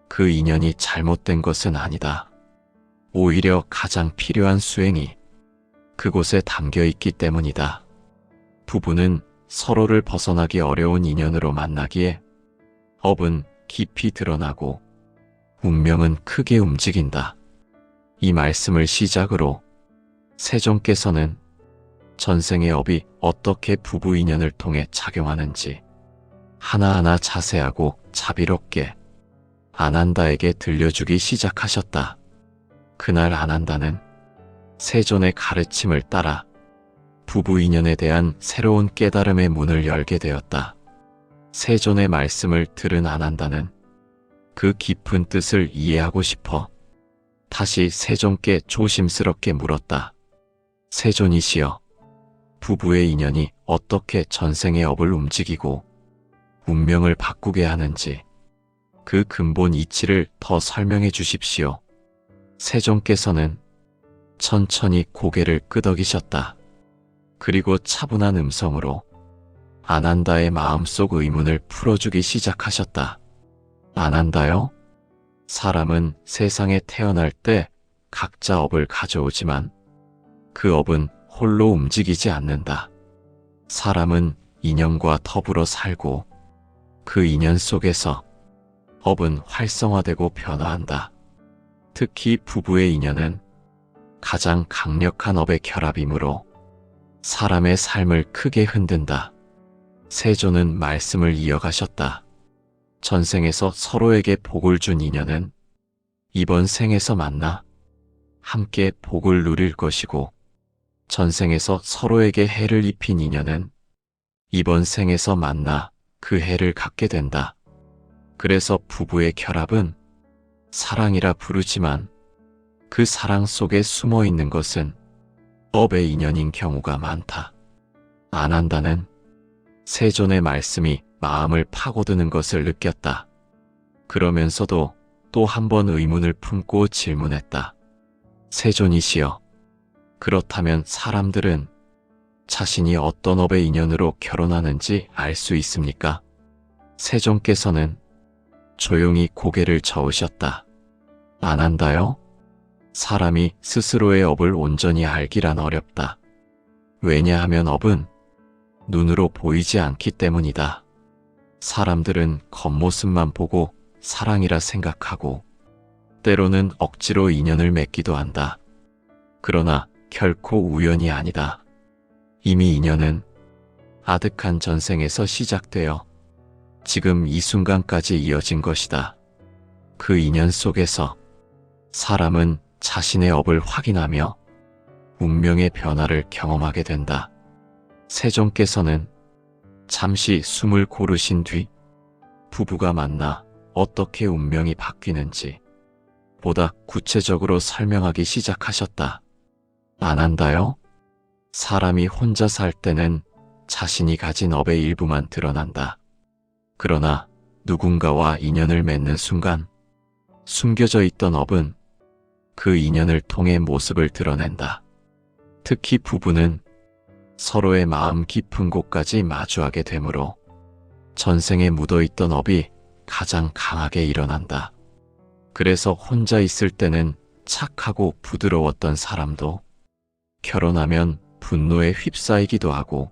그 인연이 잘못된 것은 아니다. 오히려 가장 필요한 수행이 그곳에 담겨 있기 때문이다. 부부는 서로를 벗어나기 어려운 인연으로 만나기에 업은 깊이 드러나고 운명은 크게 움직인다. 이 말씀을 시작으로 세존께서는 전생의 업이 어떻게 부부 인연을 통해 작용하는지 하나하나 자세하고 자비롭게 아난다에게 들려주기 시작하셨다. 그날 아난다는 세존의 가르침을 따라 부부 인연에 대한 새로운 깨달음의 문을 열게 되었다. 세존의 말씀을 들은 아난다는 그 깊은 뜻을 이해하고 싶어 다시 세존께 조심스럽게 물었다. 세존이시여, 부부의 인연이 어떻게 전생의 업을 움직이고 운명을 바꾸게 하는지 그 근본 이치를 더 설명해 주십시오. 세존께서는 천천히 고개를 끄덕이셨다. 그리고 차분한 음성으로 아난다의 마음속 의문을 풀어주기 시작하셨다. 아난다요? 사람은 세상에 태어날 때 각자 업을 가져오지만 그 업은 홀로 움직이지 않는다. 사람은 인연과 더불어 살고 그 인연 속에서 업은 활성화되고 변화한다. 특히 부부의 인연은 가장 강력한 업의 결합이므로 사람의 삶을 크게 흔든다. 세존은 말씀을 이어가셨다. 전생에서 서로에게 복을 준 인연은 이번 생에서 만나 함께 복을 누릴 것이고 전생에서 서로에게 해를 입힌 인연은 이번 생에서 만나 그 해를 갖게 된다. 그래서 부부의 결합은 사랑이라 부르지만 그 사랑 속에 숨어 있는 것은 업의 인연인 경우가 많다. 아난다는 세존의 말씀이 마음을 파고드는 것을 느꼈다. 그러면서도 또 한 번 의문을 품고 질문했다. 세존이시여, 그렇다면 사람들은 자신이 어떤 업의 인연으로 결혼하는지 알 수 있습니까? 세존께서는 조용히 고개를 저으셨다. 아난다요? 사람이 스스로의 업을 온전히 알기란 어렵다. 왜냐하면 업은 눈으로 보이지 않기 때문이다. 사람들은 겉모습만 보고 사랑이라 생각하고 때로는 억지로 인연을 맺기도 한다. 그러나 결코 우연이 아니다. 이미 인연은 아득한 전생에서 시작되어 지금 이 순간까지 이어진 것이다. 그 인연 속에서 사람은 자신의 업을 확인하며 운명의 변화를 경험하게 된다. 세종께서는 잠시 숨을 고르신 뒤 부부가 만나 어떻게 운명이 바뀌는지 보다 구체적으로 설명하기 시작하셨다. 안 한다요? 사람이 혼자 살 때는 자신이 가진 업의 일부만 드러난다. 그러나 누군가와 인연을 맺는 순간 숨겨져 있던 업은 그 인연을 통해 모습을 드러낸다. 특히 부부는 서로의 마음 깊은 곳까지 마주하게 되므로 전생에 묻어있던 업이 가장 강하게 일어난다. 그래서 혼자 있을 때는 착하고 부드러웠던 사람도 결혼하면 분노에 휩싸이기도 하고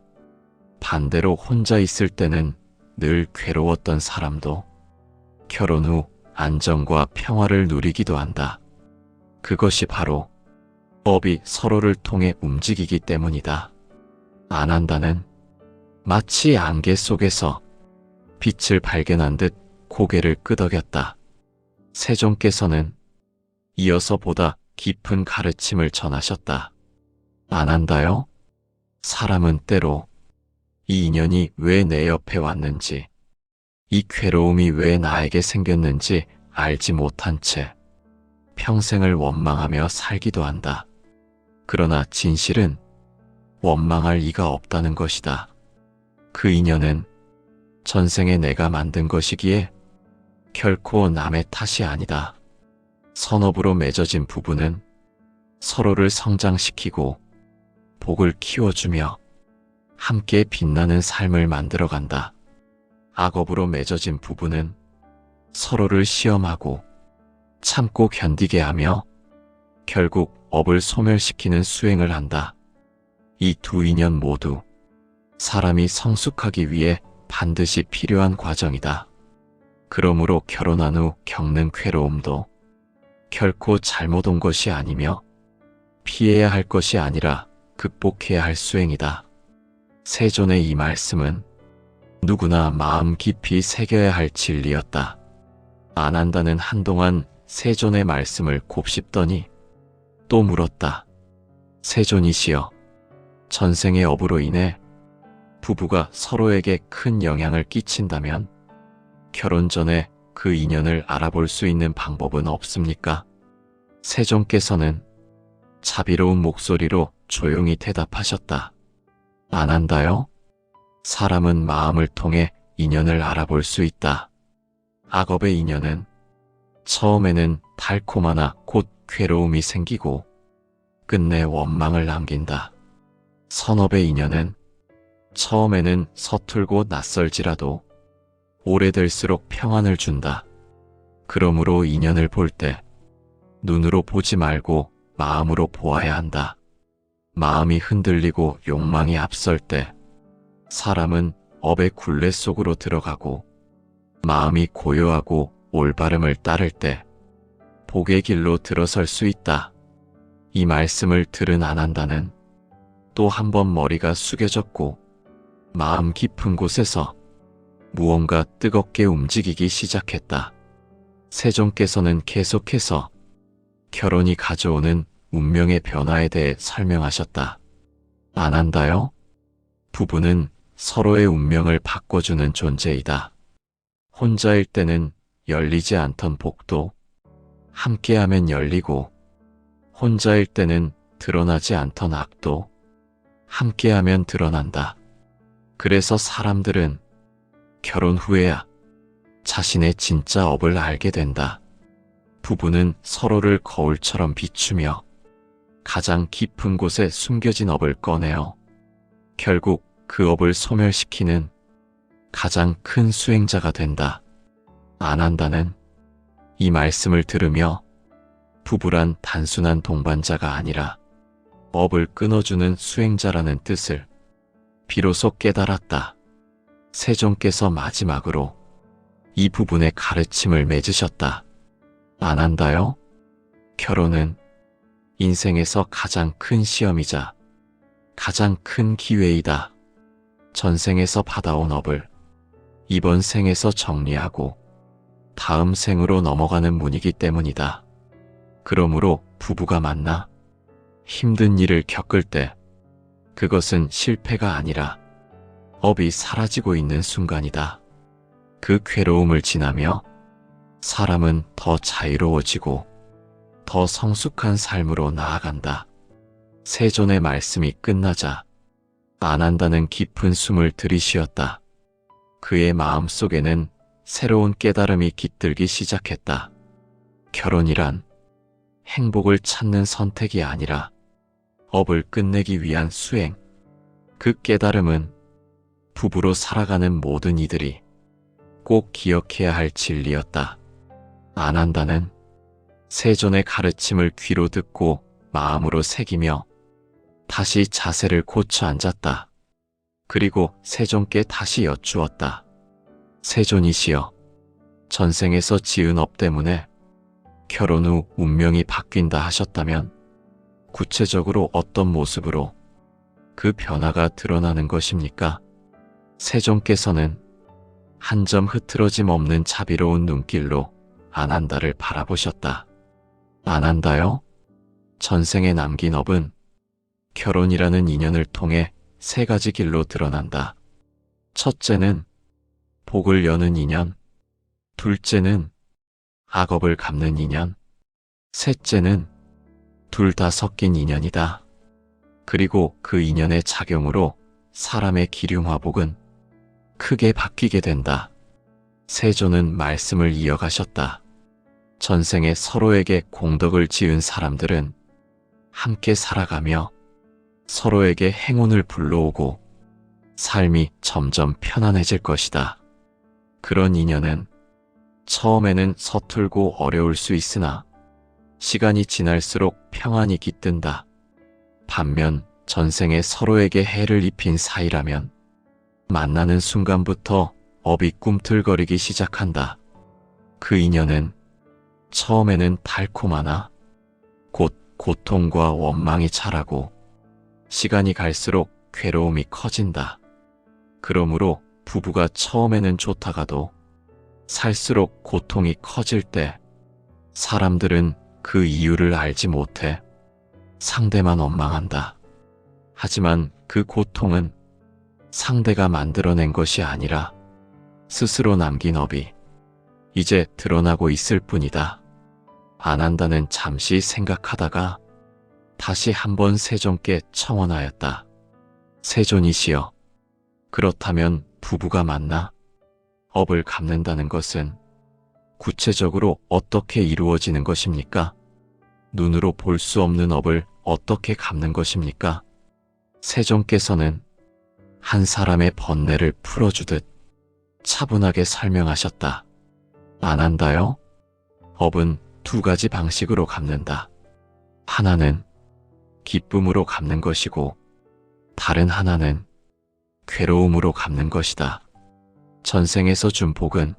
반대로 혼자 있을 때는 늘 괴로웠던 사람도 결혼 후 안정과 평화를 누리기도 한다. 그것이 바로 업이 서로를 통해 움직이기 때문이다. 안 한다는 마치 안개 속에서 빛을 발견한 듯 고개를 끄덕였다. 세종께서는 이어서 보다 깊은 가르침을 전하셨다. 안 한다요? 사람은 때로 이 인연이 왜 내 옆에 왔는지, 이 괴로움이 왜 나에게 생겼는지 알지 못한 채 평생을 원망하며 살기도 한다. 그러나 진실은 원망할 이가 없다는 것이다. 그 인연은 전생에 내가 만든 것이기에 결코 남의 탓이 아니다. 선업으로 맺어진 부부는 서로를 성장시키고 복을 키워주며 함께 빛나는 삶을 만들어간다. 악업으로 맺어진 부부는 서로를 시험하고 참고 견디게 하며 결국 업을 소멸시키는 수행을 한다. 이 두 인연 모두 사람이 성숙하기 위해 반드시 필요한 과정이다. 그러므로 결혼한 후 겪는 괴로움도 결코 잘못 온 것이 아니며 피해야 할 것이 아니라 극복해야 할 수행이다. 세존의 이 말씀은 누구나 마음 깊이 새겨야 할 진리였다. 안 한다는 한동안 세존의 말씀을 곱씹더니 또 물었다. 세존이시여, 전생의 업으로 인해 부부가 서로에게 큰 영향을 끼친다면 결혼 전에 그 인연을 알아볼 수 있는 방법은 없습니까? 세종께서는 자비로운 목소리로 조용히 대답하셨다. 안 한다요? 사람은 마음을 통해 인연을 알아볼 수 있다. 악업의 인연은 처음에는 달콤하나 곧 괴로움이 생기고 끝내 원망을 남긴다. 선업의 인연은 처음에는 서툴고 낯설지라도 오래될수록 평안을 준다. 그러므로 인연을 볼 때 눈으로 보지 말고 마음으로 보아야 한다. 마음이 흔들리고 욕망이 앞설 때 사람은 업의 굴레 속으로 들어가고 마음이 고요하고 올바름을 따를 때 복의 길로 들어설 수 있다. 이 말씀을 들은 안 한다는 또 한 번 머리가 숙여졌고 마음 깊은 곳에서 무언가 뜨겁게 움직이기 시작했다. 세종께서는 계속해서 결혼이 가져오는 운명의 변화에 대해 설명하셨다. 안 한다요? 부부는 서로의 운명을 바꿔주는 존재이다. 혼자일 때는 열리지 않던 복도 함께하면 열리고, 혼자일 때는 드러나지 않던 악도 함께하면 드러난다. 그래서 사람들은 결혼 후에야 자신의 진짜 업을 알게 된다. 부부는 서로를 거울처럼 비추며 가장 깊은 곳에 숨겨진 업을 꺼내어 결국 그 업을 소멸시키는 가장 큰 수행자가 된다. 안 한다는 이 말씀을 들으며 부부란 단순한 동반자가 아니라 업을 끊어주는 수행자라는 뜻을 비로소 깨달았다. 세종께서 마지막으로 이 부분의 가르침을 맺으셨다. 안 한다요? 결혼은 인생에서 가장 큰 시험이자 가장 큰 기회이다. 전생에서 받아온 업을 이번 생에서 정리하고 다음 생으로 넘어가는 문이기 때문이다. 그러므로 부부가 만나 힘든 일을 겪을 때 그것은 실패가 아니라 업이 사라지고 있는 순간이다. 그 괴로움을 지나며 사람은 더 자유로워지고 더 성숙한 삶으로 나아간다. 세존의 말씀이 끝나자 안 한다는 깊은 숨을 들이쉬었다. 그의 마음속에는 새로운 깨달음이 깃들기 시작했다. 결혼이란 행복을 찾는 선택이 아니라 업을 끝내기 위한 수행. 그 깨달음은 부부로 살아가는 모든 이들이 꼭 기억해야 할 진리였다. 안 한다는 세존의 가르침을 귀로 듣고 마음으로 새기며 다시 자세를 고쳐 앉았다. 그리고 세존께 다시 여쭈었다. 세존이시여, 전생에서 지은 업 때문에 결혼 후 운명이 바뀐다 하셨다면 구체적으로 어떤 모습으로 그 변화가 드러나는 것입니까? 세종께서는 한 점 흐트러짐 없는 자비로운 눈길로 안 한다를 바라보셨다. 안 한다요? 전생에 남긴 업은 결혼이라는 인연을 통해 세 가지 길로 드러난다. 첫째는 복을 여는 인연, 둘째는 악업을 갚는 인연, 셋째는 둘 다 섞인 인연이다. 그리고 그 인연의 작용으로 사람의 기륭화복은 크게 바뀌게 된다. 세존은 말씀을 이어가셨다. 전생에 서로에게 공덕을 지은 사람들은 함께 살아가며 서로에게 행운을 불러오고 삶이 점점 편안해질 것이다. 그런 인연은 처음에는 서툴고 어려울 수 있으나 시간이 지날수록 평안이 깃든다. 반면 전생에 서로에게 해를 입힌 사이라면 만나는 순간부터 업이 꿈틀거리기 시작한다. 그 인연은 처음에는 달콤하나 곧 고통과 원망이 자라고 시간이 갈수록 괴로움이 커진다. 그러므로 부부가 처음에는 좋다가도 살수록 고통이 커질 때 사람들은 그 이유를 알지 못해 상대만 원망한다. 하지만 그 고통은 상대가 만들어낸 것이 아니라 스스로 남긴 업이 이제 드러나고 있을 뿐이다. 안 한다는 잠시 생각하다가 다시 한번 세존께 청원하였다. 세존이시여, 그렇다면 부부가 만나 업을 갚는다는 것은 구체적으로 어떻게 이루어지는 것입니까? 눈으로 볼 수 없는 업을 어떻게 갚는 것입니까? 세종께서는 한 사람의 번뇌를 풀어주듯 차분하게 설명하셨다. 안 한다요? 업은 두 가지 방식으로 갚는다. 하나는 기쁨으로 갚는 것이고 다른 하나는 괴로움으로 갚는 것이다. 전생에서 준 복은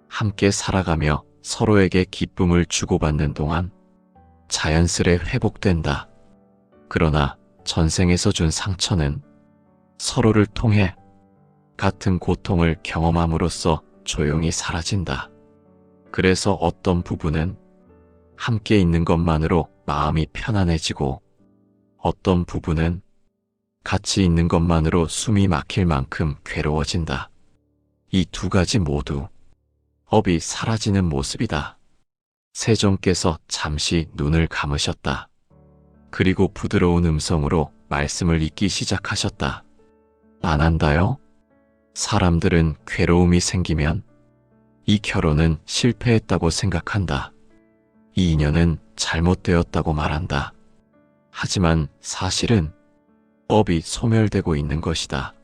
함께 살아가며 서로에게 기쁨을 주고받는 동안 자연스레 회복된다. 그러나 전생에서 준 상처는 서로를 통해 같은 고통을 경험함으로써 조용히 사라진다. 그래서 어떤 부부는 함께 있는 것만으로 마음이 편안해지고 어떤 부부는 같이 있는 것만으로 숨이 막힐 만큼 괴로워진다. 이 두 가지 모두 업이 사라지는 모습이다. 세종께서 잠시 눈을 감으셨다. 그리고 부드러운 음성으로 말씀을 잇기 시작하셨다. 안 한다요? 사람들은 괴로움이 생기면 이 결혼은 실패했다고 생각한다. 이 인연은 잘못되었다고 말한다. 하지만 사실은 업이 소멸되고 있는 것이다.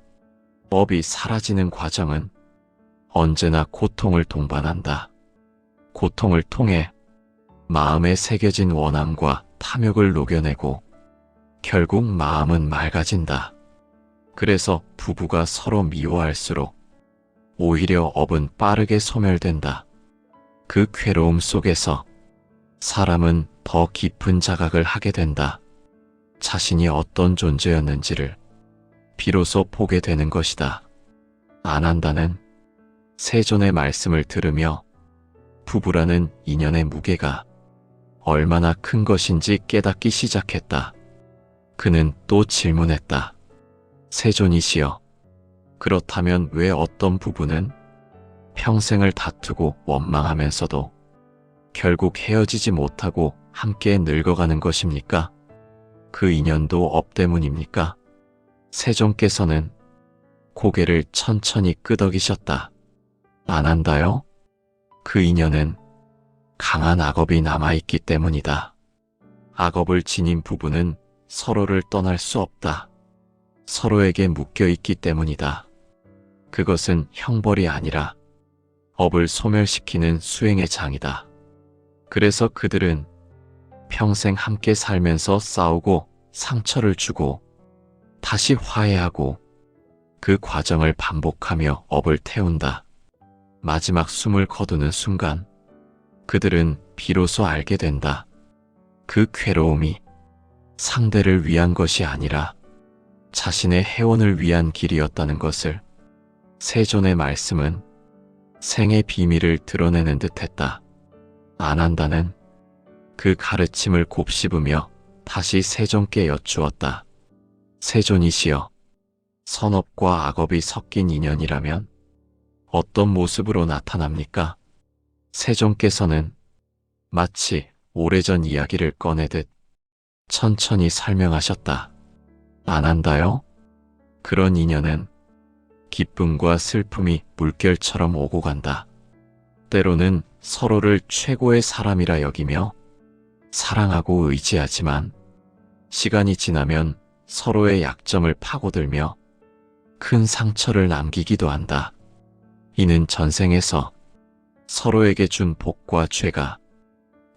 업이 사라지는 과정은 언제나 고통을 동반한다. 고통을 통해 마음에 새겨진 원함과 탐욕을 녹여내고 결국 마음은 맑아진다. 그래서 부부가 서로 미워할수록 오히려 업은 빠르게 소멸된다. 그 괴로움 속에서 사람은 더 깊은 자각을 하게 된다. 자신이 어떤 존재였는지를 비로소 보게 되는 것이다. 안한다는 세존의 말씀을 들으며 부부라는 인연의 무게가 얼마나 큰 것인지 깨닫기 시작했다. 그는 또 질문했다. 세존이시여, 그렇다면 왜 어떤 부부는 평생을 다투고 원망하면서도 결국 헤어지지 못하고 함께 늙어가는 것입니까? 그 인연도 업 때문입니까? 세존께서는 고개를 천천히 끄덕이셨다. 안한다요? 그 인연은 강한 악업이 남아있기 때문이다. 악업을 지닌 부부는 서로를 떠날 수 없다. 서로에게 묶여있기 때문이다. 그것은 형벌이 아니라 업을 소멸시키는 수행의 장이다. 그래서 그들은 평생 함께 살면서 싸우고 상처를 주고 다시 화해하고 그 과정을 반복하며 업을 태운다. 마지막 숨을 거두는 순간 그들은 비로소 알게 된다. 그 괴로움이 상대를 위한 것이 아니라 자신의 해원을 위한 길이었다는 것을. 세존의 말씀은 생의 비밀을 드러내는 듯했다. 안한다는 그 가르침을 곱씹으며 다시 세존께 여쭈었다. 세존이시여, 선업과 악업이 섞인 인연이라면 어떤 모습으로 나타납니까? 세존께서는 마치 오래전 이야기를 꺼내듯 천천히 설명하셨다. 안한다요? 그런 인연은 기쁨과 슬픔이 물결처럼 오고 간다. 때로는 서로를 최고의 사람이라 여기며 사랑하고 의지하지만 시간이 지나면 서로의 약점을 파고들며 큰 상처를 남기기도 한다. 이는 전생에서 서로에게 준 복과 죄가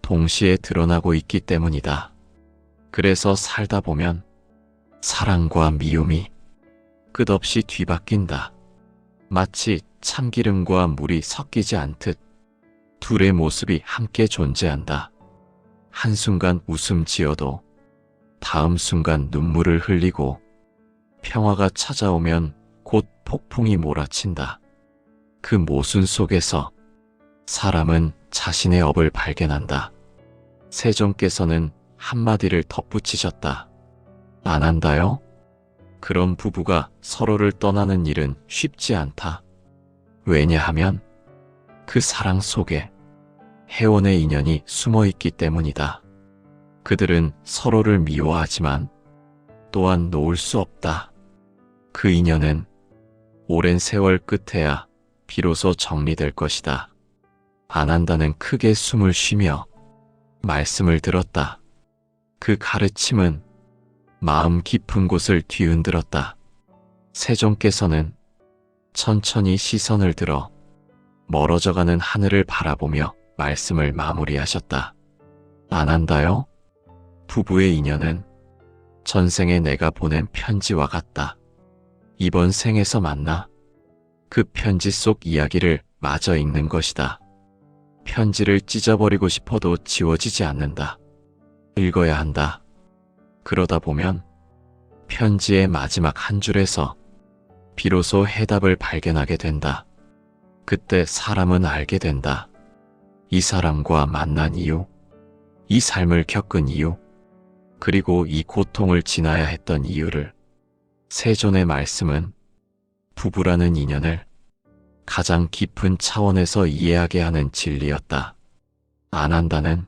동시에 드러나고 있기 때문이다. 그래서 살다 보면 사랑과 미움이 끝없이 뒤바뀐다. 마치 참기름과 물이 섞이지 않듯 둘의 모습이 함께 존재한다. 한순간 웃음 지어도 다음 순간 눈물을 흘리고 평화가 찾아오면 곧 폭풍이 몰아친다. 그 모순 속에서 사람은 자신의 업을 발견한다. 세존께서는 한마디를 덧붙이셨다. 안한다요? 그런 부부가 서로를 떠나는 일은 쉽지 않다. 왜냐하면 그 사랑 속에 해원의 인연이 숨어 있기 때문이다. 그들은 서로를 미워하지만 또한 놓을 수 없다. 그 인연은 오랜 세월 끝에야 비로소 정리될 것이다. 안한다는 크게 숨을 쉬며 말씀을 들었다. 그 가르침은 마음 깊은 곳을 뒤흔들었다. 세존께서는 천천히 시선을 들어 멀어져가는 하늘을 바라보며 말씀을 마무리하셨다. 안한다요? 부부의 인연은 전생에 내가 보낸 편지와 같다. 이번 생에서 만나 그 편지 속 이야기를 마저 읽는 것이다. 편지를 찢어버리고 싶어도 지워지지 않는다. 읽어야 한다. 그러다 보면 편지의 마지막 한 줄에서 비로소 해답을 발견하게 된다. 그때 사람은 알게 된다. 이 사람과 만난 이유, 이 삶을 겪은 이유, 그리고 이 고통을 지나야 했던 이유를. 세존의 말씀은 부부라는 인연을 가장 깊은 차원에서 이해하게 하는 진리였다. 안한다는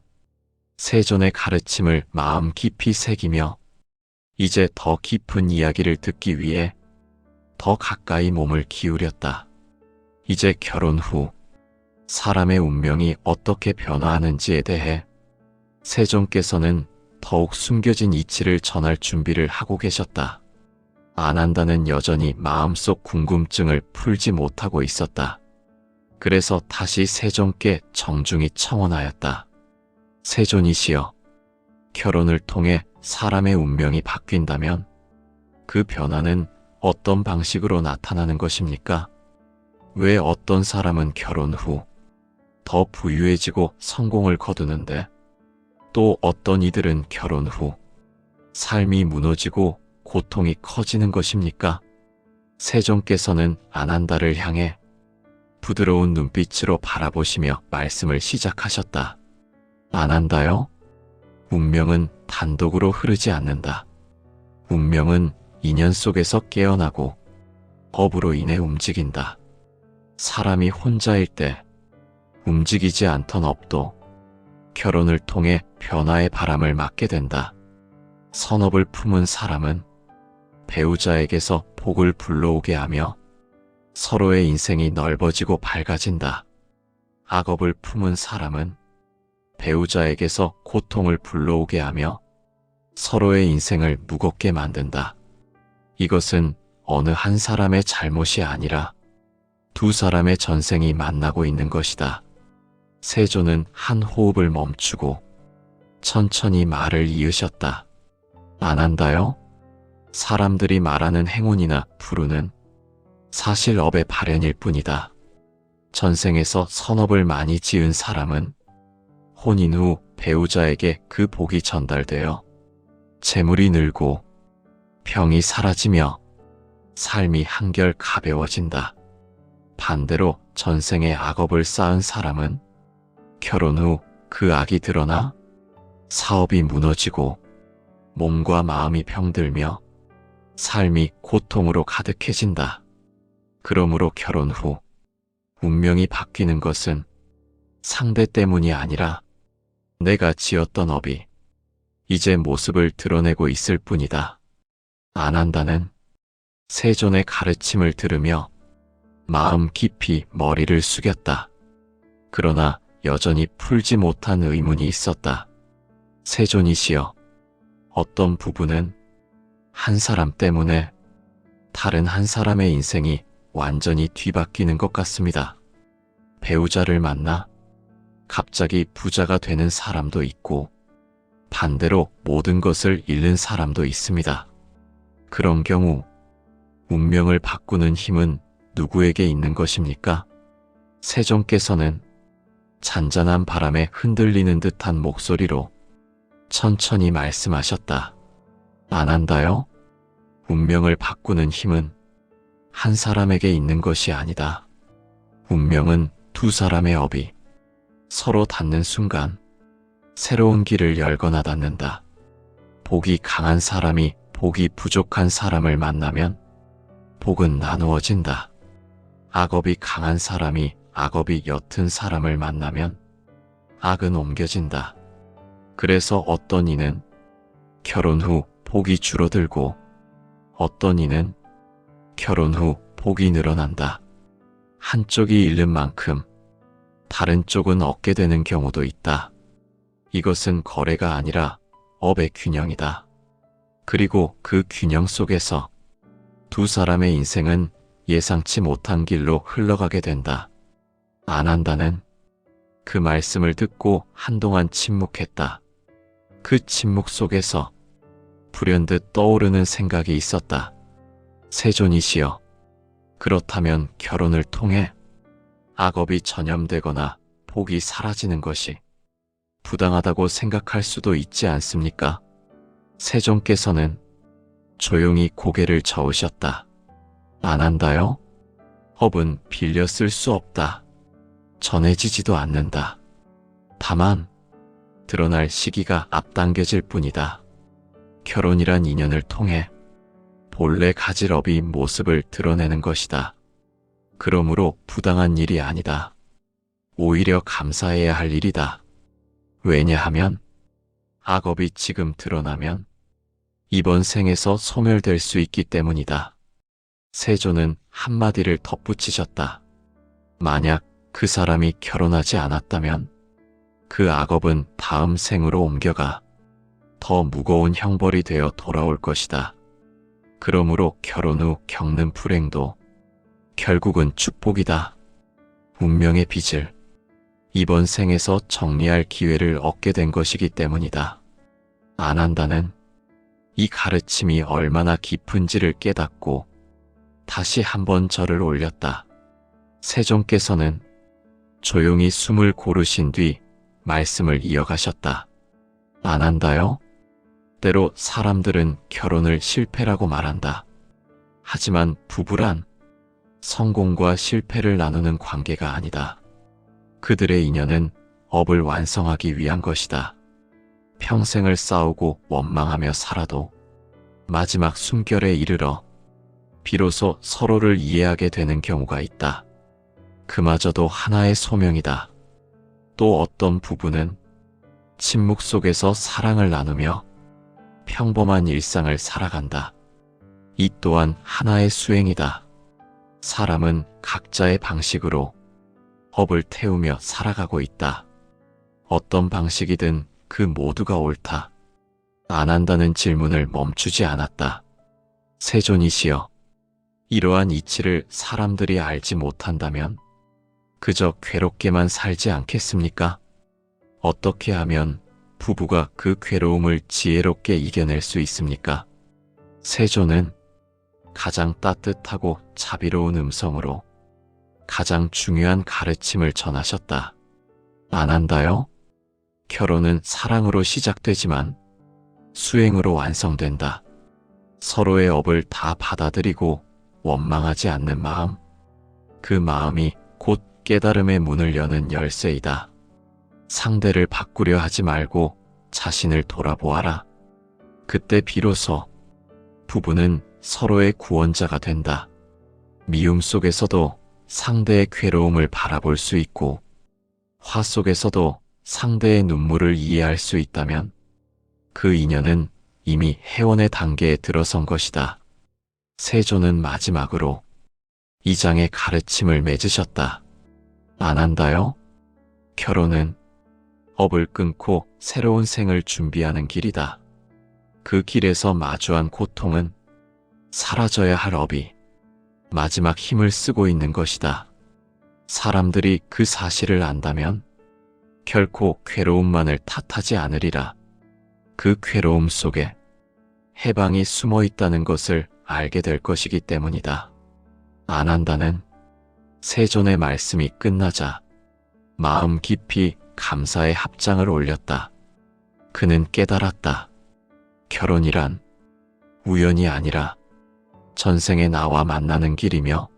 세존의 가르침을 마음 깊이 새기며 이제 더 깊은 이야기를 듣기 위해 더 가까이 몸을 기울였다. 이제 결혼 후 사람의 운명이 어떻게 변화하는지에 대해 세존께서는 더욱 숨겨진 이치를 전할 준비를 하고 계셨다. 안한다는 여전히 마음속 궁금증을 풀지 못하고 있었다. 그래서 다시 세존께 정중히 청원하였다. 세존이시여, 결혼을 통해 사람의 운명이 바뀐다면 그 변화는 어떤 방식으로 나타나는 것입니까? 왜 어떤 사람은 결혼 후 더 부유해지고 성공을 거두는데 또 어떤 이들은 결혼 후 삶이 무너지고 고통이 커지는 것입니까? 세종께서는 아난다를 향해 부드러운 눈빛으로 바라보시며 말씀을 시작하셨다. 아난다요? 운명은 단독으로 흐르지 않는다. 운명은 인연 속에서 깨어나고 법으로 인해 움직인다. 사람이 혼자일 때 움직이지 않던 업도 결혼을 통해 변화의 바람을 맞게 된다. 선업을 품은 사람은 배우자에게서 복을 불러오게 하며 서로의 인생이 넓어지고 밝아진다. 악업을 품은 사람은 배우자에게서 고통을 불러오게 하며 서로의 인생을 무겁게 만든다. 이것은 어느 한 사람의 잘못이 아니라 두 사람의 전생이 만나고 있는 것이다. 세조는 한 호흡을 멈추고 천천히 말을 이으셨다. 아난다요? 사람들이 말하는 행운이나 불운은 사실 업의 발현일 뿐이다. 전생에서 선업을 많이 지은 사람은 혼인 후 배우자에게 그 복이 전달되어 재물이 늘고 병이 사라지며 삶이 한결 가벼워진다. 반대로 전생에 악업을 쌓은 사람은 결혼 후 그 악이 드러나 사업이 무너지고 몸과 마음이 병들며 삶이 고통으로 가득해진다. 그러므로 결혼 후 운명이 바뀌는 것은 상대 때문이 아니라 내가 지었던 업이 이제 모습을 드러내고 있을 뿐이다. 아난다는 세존의 가르침을 들으며 마음 깊이 머리를 숙였다. 그러나 여전히 풀지 못한 의문이 있었다. 세존이시여, 어떤 부부는 한 사람 때문에 다른 한 사람의 인생이 완전히 뒤바뀌는 것 같습니다. 배우자를 만나 갑자기 부자가 되는 사람도 있고 반대로 모든 것을 잃는 사람도 있습니다. 그런 경우 운명을 바꾸는 힘은 누구에게 있는 것입니까? 세종께서는 잔잔한 바람에 흔들리는 듯한 목소리로 천천히 말씀하셨다. 아난다요? 운명을 바꾸는 힘은 한 사람에게 있는 것이 아니다. 운명은 두 사람의 업이 서로 닿는 순간 새로운 길을 열거나 닫는다. 복이 강한 사람이 복이 부족한 사람을 만나면 복은 나누어진다. 악업이 강한 사람이 악업이 옅은 사람을 만나면 악은 옮겨진다. 그래서 어떤 이는 결혼 후 복이 줄어들고 어떤 이는 결혼 후 복이 늘어난다. 한쪽이 잃는 만큼 다른 쪽은 얻게 되는 경우도 있다. 이것은 거래가 아니라 업의 균형이다. 그리고 그 균형 속에서 두 사람의 인생은 예상치 못한 길로 흘러가게 된다. 아난다는 그 말씀을 듣고 한동안 침묵했다. 그 침묵 속에서 불현듯 떠오르는 생각이 있었다. 세존이시여, 그렇다면 결혼을 통해 악업이 전염되거나 복이 사라지는 것이 부당하다고 생각할 수도 있지 않습니까? 세종께서는 조용히 고개를 저으셨다. 아난다요? 업은 빌려 쓸 수 없다. 전해지지도 않는다. 다만 드러날 시기가 앞당겨질 뿐이다. 결혼이란 인연을 통해 본래 가질 업이 모습을 드러내는 것이다. 그러므로 부당한 일이 아니다. 오히려 감사해야 할 일이다. 왜냐하면 악업이 지금 드러나면 이번 생에서 소멸될 수 있기 때문이다. 세조는 한마디를 덧붙이셨다. 만약 그 사람이 결혼하지 않았다면 그 악업은 다음 생으로 옮겨가 더 무거운 형벌이 되어 돌아올 것이다. 그러므로 결혼 후 겪는 불행도 결국은 축복이다. 운명의 빚을 이번 생에서 정리할 기회를 얻게 된 것이기 때문이다. 아난다는 이 가르침이 얼마나 깊은지를 깨닫고 다시 한번 절을 올렸다. 세종께서는 조용히 숨을 고르신 뒤 말씀을 이어가셨다. 안 한다요? 때로 사람들은 결혼을 실패라고 말한다. 하지만 부부란 성공과 실패를 나누는 관계가 아니다. 그들의 인연은 업을 완성하기 위한 것이다. 평생을 싸우고 원망하며 살아도 마지막 숨결에 이르러 비로소 서로를 이해하게 되는 경우가 있다. 그마저도 하나의 소명이다. 또 어떤 부부는 침묵 속에서 사랑을 나누며 평범한 일상을 살아간다. 이 또한 하나의 수행이다. 사람은 각자의 방식으로 업을 태우며 살아가고 있다. 어떤 방식이든 그 모두가 옳다. 안 한다는 질문을 멈추지 않았다. 세존이시여, 이러한 이치를 사람들이 알지 못한다면 그저 괴롭게만 살지 않겠습니까? 어떻게 하면 부부가 그 괴로움을 지혜롭게 이겨낼 수 있습니까? 세존은 가장 따뜻하고 자비로운 음성으로 가장 중요한 가르침을 전하셨다. 안 한다요? 결혼은 사랑으로 시작되지만 수행으로 완성된다. 서로의 업을 다 받아들이고 원망하지 않는 마음, 그 마음이 곧 깨달음의 문을 여는 열쇠이다. 상대를 바꾸려 하지 말고 자신을 돌아보아라. 그때 비로소 부부는 서로의 구원자가 된다. 미움 속에서도 상대의 괴로움을 바라볼 수 있고 화 속에서도 상대의 눈물을 이해할 수 있다면 그 인연은 이미 해원의 단계에 들어선 것이다. 세존은 마지막으로 이 장의 가르침을 맺으셨다. 안 한다요? 결혼은 업을 끊고 새로운 생을 준비하는 길이다. 그 길에서 마주한 고통은 사라져야 할 업이 마지막 힘을 쓰고 있는 것이다. 사람들이 그 사실을 안다면 결코 괴로움만을 탓하지 않으리라. 그 괴로움 속에 해방이 숨어 있다는 것을 알게 될 것이기 때문이다. 안 한다는 세존의 말씀이 끝나자 마음 깊이 감사의 합장을 올렸다. 그는 깨달았다. 결혼이란 우연이 아니라 전생의 나와 만나는 길이며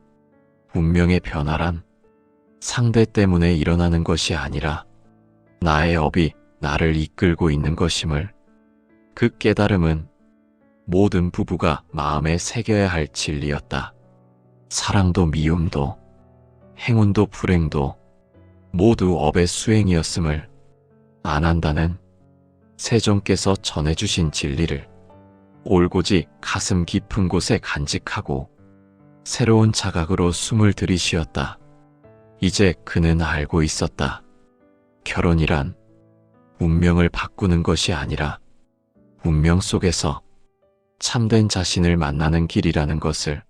운명의 변화란 상대 때문에 일어나는 것이 아니라 나의 업이 나를 이끌고 있는 것임을, 그 깨달음은 모든 부부가 마음에 새겨야 할 진리였다. 사랑도 미움도 행운도 불행도 모두 업의 수행이었음을 안 한다는 세존께서 전해주신 진리를 올곧이 가슴 깊은 곳에 간직하고 새로운 자각으로 숨을 들이쉬었다. 이제 그는 알고 있었다. 결혼이란 운명을 바꾸는 것이 아니라 운명 속에서 참된 자신을 만나는 길이라는 것을.